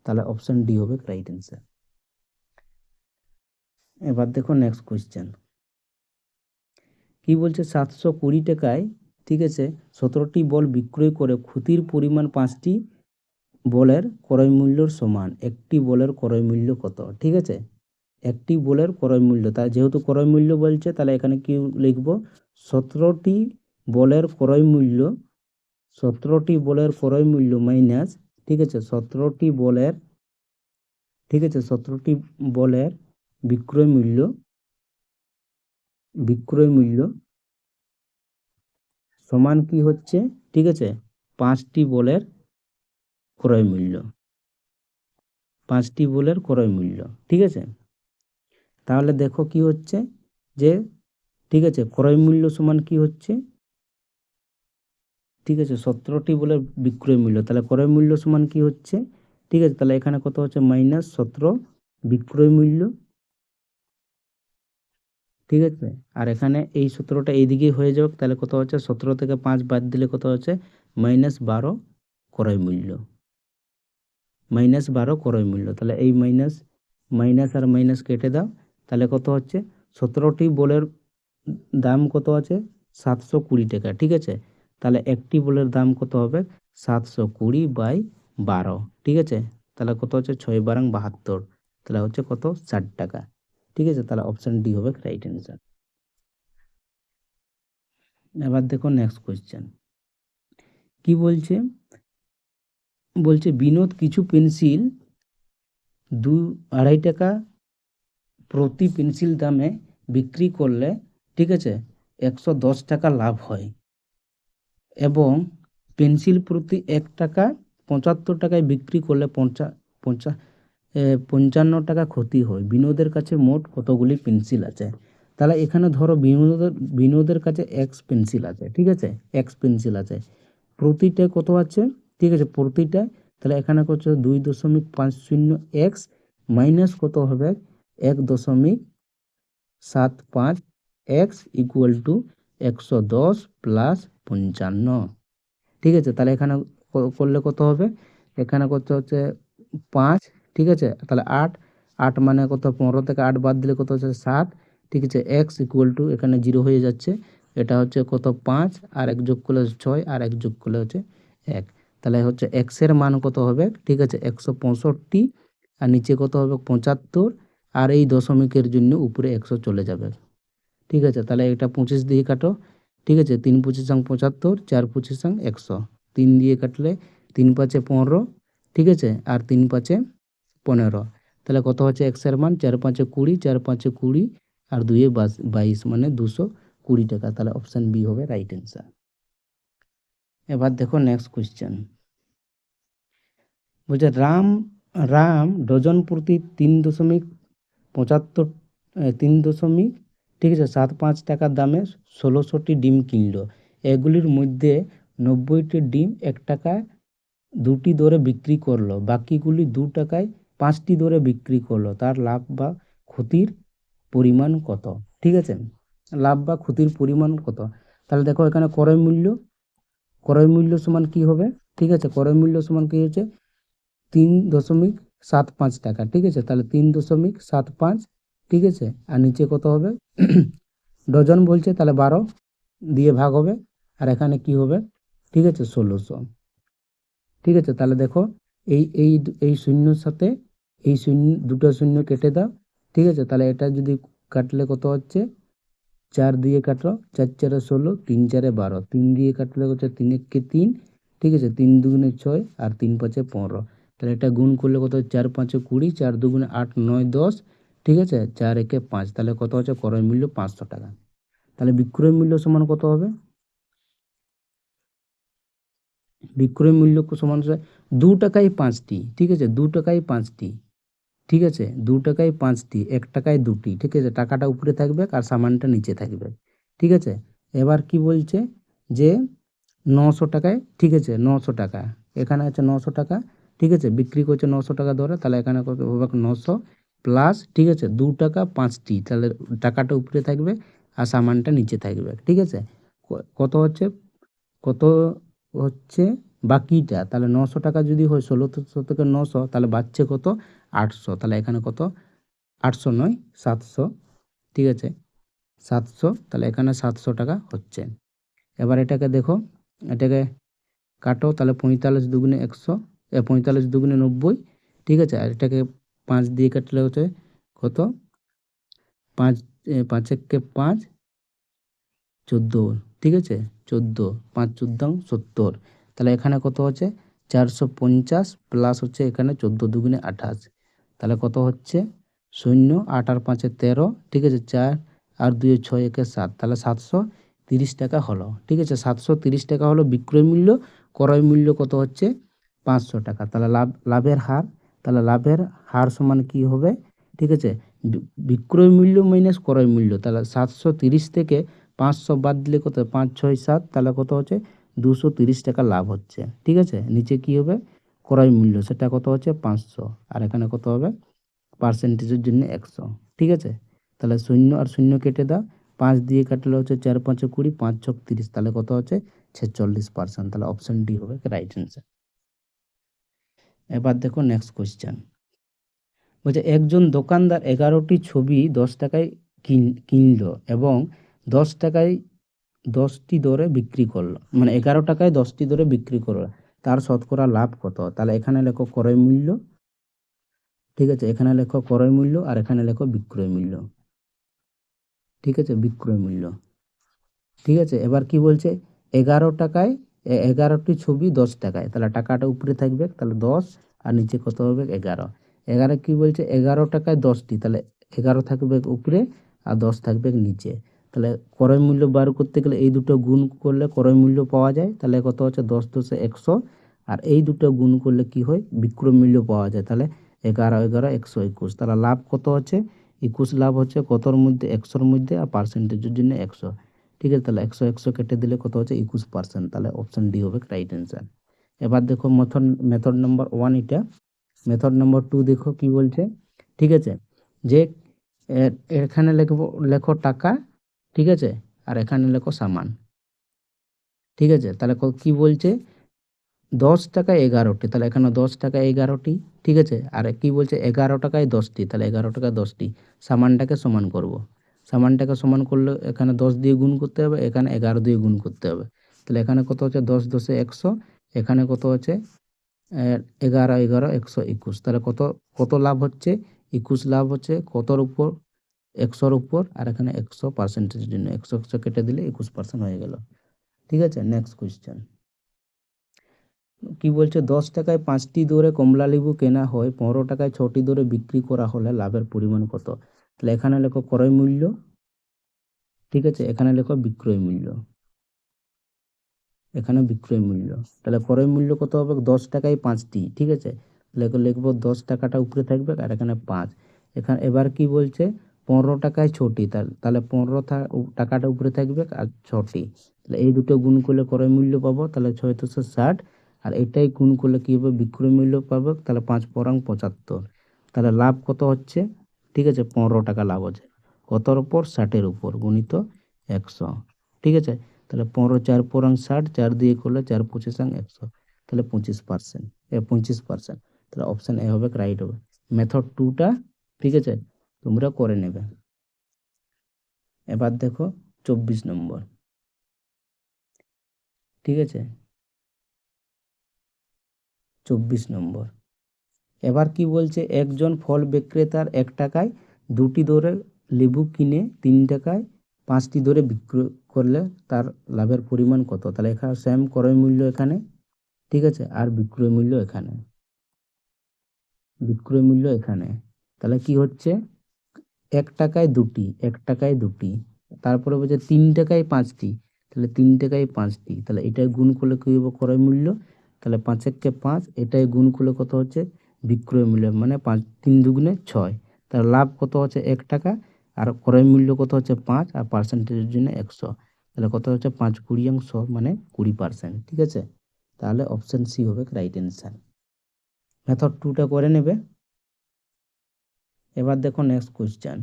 তাহলে অপশন ডি হবে রাইট অ্যান্সার। এবার দেখো নেক্সট কোয়েশ্চেন। কি বলছে 720 টাকায়, ঠিক আছে, 17টি বল বিক্রয় করে ক্ষতির পরিমাণ 5টি বলের ক্রয় মূল্যর সমান একটি বলের ক্রয় মূল্য কত, ঠিক আছে। একটি বলের ক্রয় মূল্য, তা যেহেতু ক্রয় মূল্য বলছে তাহলে এখানে কি লিখব, 17টি বলের ক্রয় মূল্য, 17টি বলের ক্রয় মূল্য মাইনাস, ঠিক আছে, 17টি বলের, ঠিক আছে, 17টি বলের বিক্রয় মূল্য, বিক্রয় মূল্য সমান কি হচ্ছে, ঠিক আছে, 5টি বলের ক্রয় মূল্য, 5টি বলের ক্রয় মূল্য, ঠিক আছে। তাহলে দেখো কি হচ্ছে যে, ঠিক আছে, ক্রয় মূল্য সমান কি হচ্ছে, ঠিক আছে, 17টি বলের বিক্রয় মূল্য, তাহলে ক্রয় মূল্য সমান কি হচ্ছে, ঠিক আছে, তাহলে এখানে কত হচ্ছে -17 বিক্রয় মূল্য, ঠিক আছে। আর এখানে এই 17টা এইদিকে হয়ে যাক, তাহলে কত হচ্ছে 17 থেকে 5 বাদ দিলে কত হচ্ছে -12 ক্রয় মূল্য, -12 ক্রয় মূল্য। তাহলে এই মাইনাস মাইনাস আর মাইনাস কেটে দাও, তাহলে কত হচ্ছে 17টি বলের দাম কত আছে 720 টাকা, ঠিক আছে। তাহলে একটি বলের দাম কত হবে 720/12, ঠিক আছে। তাহলে কত হচ্ছে 6×12, তাহলে হচ্ছে কত 60 টাকা, ঠিক আছে। তাহলে অপশন ডি হবে রাইট অ্যান্সার। এবার দেখো নেক্সট কোয়েশ্চেন কি বলছে, বলছে বিনোদ কিছু পেন্সিল 2-2.5 টাকা প্রতি পেন্সিল দামে বিক্রি করলে, ঠিক আছে, 110 টাকা লাভ হয় এবং পেন্সিল প্রতি 1 টাকা 75 টাকায় বিক্রি করলে 55 টাকা ক্ষতি হয়। বিনোদের কাছে মোট কতগুলি পেন্সিল আছে? তাহলে এখানে ধরো বিনোদের কাছে এক্স পেন্সিল আছে, ঠিক আছে, এক্স পেন্সিল আছে, প্রতিটা কত আছে, ঠিক আছে, প্রতিটা, তাহলে এখানে হচ্ছে 2.50 এক্স মাইনাস কত হবে 1.75 এক্স ইকুয়াল টু 110 প্লাস 55, ঠিক আছে। তাহলে এখানে করলে কত হবে, এখানে করতে হচ্ছে 5, ঠিক আছে, তাহলে 8, 8 মানে কত 15 থেকে 8 বাদ দিলে কত হচ্ছে 7, ঠিক আছে, এক্স ইকুয়াল টু এখানে 0 হয়ে যাচ্ছে, এটা হচ্ছে কত 5 আর 1 যোগ করলে 6 আর 1 যোগ করলে হচ্ছে 1, তাহলে হচ্ছে এক্স এর মান কত হবে, ঠিক আছে, 165 আর নিচে কত হবে 75 আর এই দশমিকের জন্য উপরে 100 চলে যাবে, ঠিক আছে। তাহলে এটা 25 দিয়ে কাটো, ঠিক আছে, 3 25 75, 4 25 100, 3 দিয়ে কাটলে 3 5 15, ঠিক আছে, আর 3 5 15, তাহলে কত হচ্ছে এক্স এর মান 4 5 20, 4 5 20 আর 2 22 মানে 220 টাকা, তাহলে অপশন বি হবে রাইট অ্যান্সার। এবার দেখো নেক্সট কোয়েশ্চেন, বলছে রাম রাম ডজন প্রতি 3.75 3 ঠিক আছে 75 টাকার দামে 1600টি ডিম কিনলো, এগুলির মধ্যে 90টি ডিম 1 টাকায় 2টি দরে বিক্রি করলো, বাকিগুলি 2 টাকায় 5টি দরে বিক্রি করলো, তার লাভ বা ক্ষতির পরিমাণ কত, ঠিক আছে, লাভ বা ক্ষতির পরিমাণ কত। তাহলে দেখো এখানে ক্রয় মূল্য সমান কি হবে, ঠিক আছে, ক্রয় মূল্য সমান কি হচ্ছে 3.75 টাকা, ঠিক আছে, তাহলে 3.75, ঠিক আছে, আর নিচে কত হবে ডজন বলছে তাহলে 12 দিয়ে ভাগ হবে, আর এখানে কি হবে, ঠিক আছে 1600, ঠিক আছে। তাহলে দেখো এই এই এই শূন্যর সাথে এই শূন্য, দুটো শূন্য কেটে দাও, ঠিক আছে, তাহলে এটা যদি কাটলে কত হচ্ছে 4 দিয়ে কাটো, 4 4 16, 3 4 12, 3 দিয়ে কাটলে হচ্ছে 3 1 3, ঠিক আছে, 3 2 6 আর 3 5 15, তাহলে এটা গুণ করলে কত 4 5 20, 4 2 8 9 10, ঠিক আছে, 4 1 5, তাহলে কত হচ্ছে ক্রয় মূল্য 500 টাকা। তাহলে বিক্রয় মূল্য সমান কত হবে, বিক্রয় মূল্য সমান 2 টাকায় 5টি, ঠিক আছে, 2 টাকায় 5টি, ঠিক আছে, 2 টাকায় 5টি, 1 টাকায় 2টি, ঠিক আছে, টাকাটা উপরে থাকবে আর সামানটা নিচে থাকবে, ঠিক আছে। এবার কি বলছে যে 900 টাকায়, ঠিক আছে, 900 টাকা, এখানে আছে 900 টাকা, ঠিক আছে, বিক্রি করছে 900 টাকা ধরে, তাহলে এখানে কত হবে 900 প্লাস, ঠিক আছে, 2 টাকা 5টি, তাহলে টাকাটা উপরে থাকবে আর সামানটা নিচে থাকবে, ঠিক আছে। কত হচ্ছে, কত হচ্ছে বাকিটা, তাহলে 900 টাকা যদি হয় 1600 থেকে 900, তাহলে বাড়ছে কত 800, তাহলে এখানে কত 800 নয় 700, ঠিক আছে, 700, তাহলে এখানে 700 টাকা হচ্ছে। এবার এটাকে দেখো, এটাকে কাটো, তাহলে 45 2 100, 45 দুগুণে 90, ঠিক আছে। আর এটাকে 5 দিয়ে কাটলে হচ্ছে কত, 5 5 একে 5, 14, ঠিক আছে, 14, 5 14 70। তাহলে এখানে কত হচ্ছে 450 প্লাস হচ্ছে এখানে 14 দুগুণে 28, তাহলে কত হচ্ছে 0, 8 আর 5 13, ঠিক আছে, 4 আর 2 6 একে 7, তাহলে 730 টাকা হলো, ঠিক আছে। 730 টাকা হলো বিক্রয় মূল্য। ক্রয় মূল্য কত হচ্ছে 500 টাকা। তাহলে লাভের হার, তাহলে লাভের হার সমান কি হবে, ঠিক আছে, বিক্রয় মূল্য মাইনাস ক্রয় মূল্য। তাহলে 730 থেকে 500 বাদ দিলে কত, 5 6 7, তাহলে কত হচ্ছে 230 টাকা লাভ হচ্ছে, ঠিক আছে। নিচে কি হবে ক্রয় মূল্য, সেটা কত হচ্ছে 500, আর এখানে কত হবে পার্সেন্টেজের জন্য 100, ঠিক আছে। তাহলে 0 আর 0 কেটে দাও, 5 দিয়ে কাটলে হচ্ছে 4 5 20, 5 6 30, তাহলে কত হচ্ছে 46%। তাহলে অপশন ডি হবে রাইট অ্যান্সার। এবার দেখো নেক্সট কোয়েশ্চেন। বলছে একজন দোকানদার 11টি ছবি 10 টাকায় কিনলো এবং 10 টাকায় 10টি দরে বিক্রি করলো, মানে 11 টাকায় 10টি দরে বিক্রি করলো, তার শতকরা লাভ কত। তাহলে এখানে লেখো ক্রয় মূল্য, ঠিক আছে, এখানে লেখো ক্রয় মূল্য, আর এখানে লেখো বিক্রয় মূল্য, ঠিক আছে, বিক্রয় মূল্য, ঠিক আছে। এবার কি বলছে 11 টাকায় 11টি ছবি 10 টাকায়, তাহলে টাকাটা উপরে থাকবে, তাহলে 10 আর নিচে কত হবে 11। 11 কি বলছে 11 টাকায় 10টি, তাহলে 11 থাকবে উপরে আর 10 থাকবে নিচে। তাহলে ক্রয় মূল্য বার করতে গেলে এই দুটো গুণ করলে ক্রয় মূল্য পাওয়া যায়, তাহলে কত হচ্ছে 10 10 100, আর এই দুটো গুণ করলে কি হয় বিক্রয় মূল্য পাওয়া যায়, তাহলে 11 11 121। তাহলে লাভ কত হচ্ছে 21 লাভ হচ্ছে কতর মধ্যে 100-র মধ্যে, আর পার্সেন্টেজের জন্য 100, ঠিক আছে। তাহলে 100 100 কেটে দিলে কত হচ্ছে 21%, তাহলে অপশন ডি হবে রাইট অ্যান্সার। এবার দেখো মেথড নাম্বার 1 এটা। মেথড নাম্বার 2 দেখো কি বলছে, ঠিক আছে, যে এখানে লেখো টাকা, ঠিক আছে, আর এখানে লেখো সামান, ঠিক আছে। তাহলে কি বলছে 10 টাকায় 11টি, তাহলে এখানে 10 টাকায় 11টি, ঠিক আছে। আর কি বলছে 11 টাকায় 10টি, তাহলে 11 টাকায় 10টি, সামানটাকে সমান করব। সামানটাকে সমান করলে এখানে 10 দিয়ে গুণ করতে হবে, এখানে 11 দিয়ে গুণ করতে হবে। তাহলে এখানে কত হচ্ছে 10 10 100, এখানে কত হচ্ছে 11 11 121। তাহলে কত কত লাভ হচ্ছে 21 লাভ হচ্ছে কতর উপর 100-র উপর, আর এখানে 100 পার্সেন্টেজের জন্য 100 100 কেটে দিলে 21% হয়ে গেল, ঠিক আছে। নেক্সট কোয়েশ্চেন কি বলছে 10 টাকায় 5টি দরে কমলা লেবু কেনা হয়, 15 টাকায় 6টি দরে বিক্রি করা হলে লাভের পরিমাণ কত। তাহলে এখানে লেখো ক্রয় মূল্য, ঠিক আছে, এখানে লেখো বিক্রয় মূল্য, এখানে বিক্রয় মূল্য। তাহলে ক্রয় মূল্য কত হবে 10 টাকায় 5টি, ঠিক আছে, লিখবো 10 টাকাটা উপরে থাকবে, আর এখানে 5। এখানে এবার কি বলছে 15 টাকায় 6টি, তাহলে 15 টাকাটা উপরে থাকবে আর 6টি, তাহলে এই দুটো গুণ করলে ক্রয় মূল্য পাবো, তাহলে 6 3 60, আর এটাই গুণ করলে কি হবে বিক্রয় মূল্য পাবো, তাহলে 5 পরাং 75। তাহলে লাভ কত হচ্ছে, ঠিক আছে, 15 টাকা লাভ হচ্ছে কতর উপর 60-এর উপর গুণিত 100, ঠিক আছে। তাহলে 15 4 পরাং 60, 4 দিয়ে করলে 4 25 100, তাহলে 25%, 25%। তাহলে অপশন এ হবে রাইট হবে। মেথড 2টা, ঠিক আছে, তোমরা করে নেবে। এবার দেখো 24 নম্বর, ঠিক আছে, 24 নম্বর। এবার কি বলছে একজন ফল বিক্রেতার 1 টাকায় 2টি দরে লেবু কিনে 3 টাকায় 5টি দরে বিক্রি করলে তার লাভের পরিমাণ কত। তাহলে এখানে সেম ক্রয় মূল্য এখানে, ঠিক আছে, আর বিক্রয় মূল্য এখানে, বিক্রয় মূল্য এখানে। তাহলে কি হচ্ছে 1 টাকায় 2টি, 1 টাকায় 2টি, তারপরে বলছে 3 টাকায় 5টি, তাহলে 3 টাকায় 5টি, তাহলে এটাই গুণ করলে কি হবে ক্রয় মূল্য, তাহলে 5 একে 5, এটাই গুণ করলে কত হচ্ছে বিক্রয় মূল্য, মানে 5 3 দুগুণে 6। তাহলে লাভ কত হচ্ছে 1 টাকা, আর ক্রয় মূল্য কত হচ্ছে 5, আর পার্সেন্টেজের জন্য 100, তাহলে কত হচ্ছে 5 20 100 মানে 20%, ঠিক আছে। তাহলে অপশন সি হবে রাইট অ্যান্সার। মেথড 2টা করে নেবে। এবার দেখো নেক্সট কোয়েশ্চেন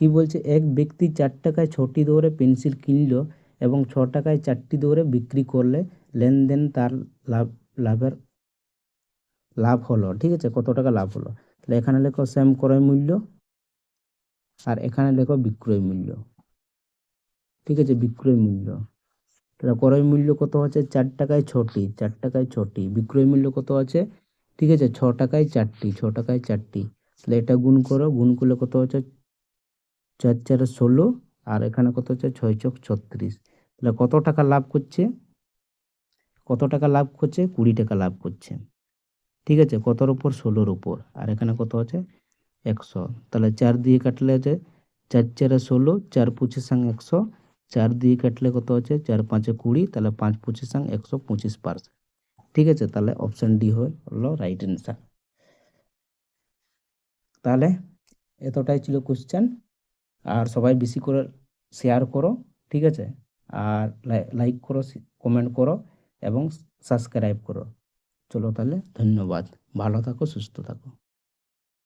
কি বলছে এক ব্যক্তি 4 টাকায় 6টি দরে পেন্সিল কিনলো এবং 6 টাকায় 4টি দরে বিক্রি করলে লেনদেন তার লাভ লাভের লাভ হলো, ঠিক আছে, কত টাকা লাভ হলো। তাহলে এখানে লেখো সেম ক্রয় মূল্য, আর এখানে লেখো বিক্রয় মূল্য, ঠিক আছে, বিক্রয় মূল্য। তাহলে ক্রয় মূল্য কত হচ্ছে 4 টাকায় 6টি, 4 টাকায় 6টি, বিক্রয় মূল্য কত আছে ঠিক আছে, 6 টাকায় 4টি, 6 টাকায় 4টি। তাহলে এটা গুণ করো, গুণ করলে কত হচ্ছে 4 4 16, আর এখানে কত হচ্ছে 6 চক 36। তাহলে কত টাকা লাভ করছে, কত টাকা লাভ করছে, 20 টাকা লাভ করছে। ঠিক আছে, কতর উপর, 16-র উপর, আর এখানে কত আছে 100। তাহলে 4 দিয়ে কাটলে আছে 4 4 16, 4 25 100, 4 দিয়ে কাটলে কত আছে 4 5 20, তাহলে 5 25 125%। ঠিক আছে, তাহলে অপশন ডি হলো রাইট অ্যান্সার। তাহলে এতটাই ছিল কোশ্চেন। আর সবাই বেশি করে শেয়ার করো, ঠিক আছে, আর লাইক করো, কমেন্ট করো এবং সাবস্ক্রাইব করো। চলো তাহলে, ধন্যবাদ, ভালো থাকো, সুস্থ থাকো।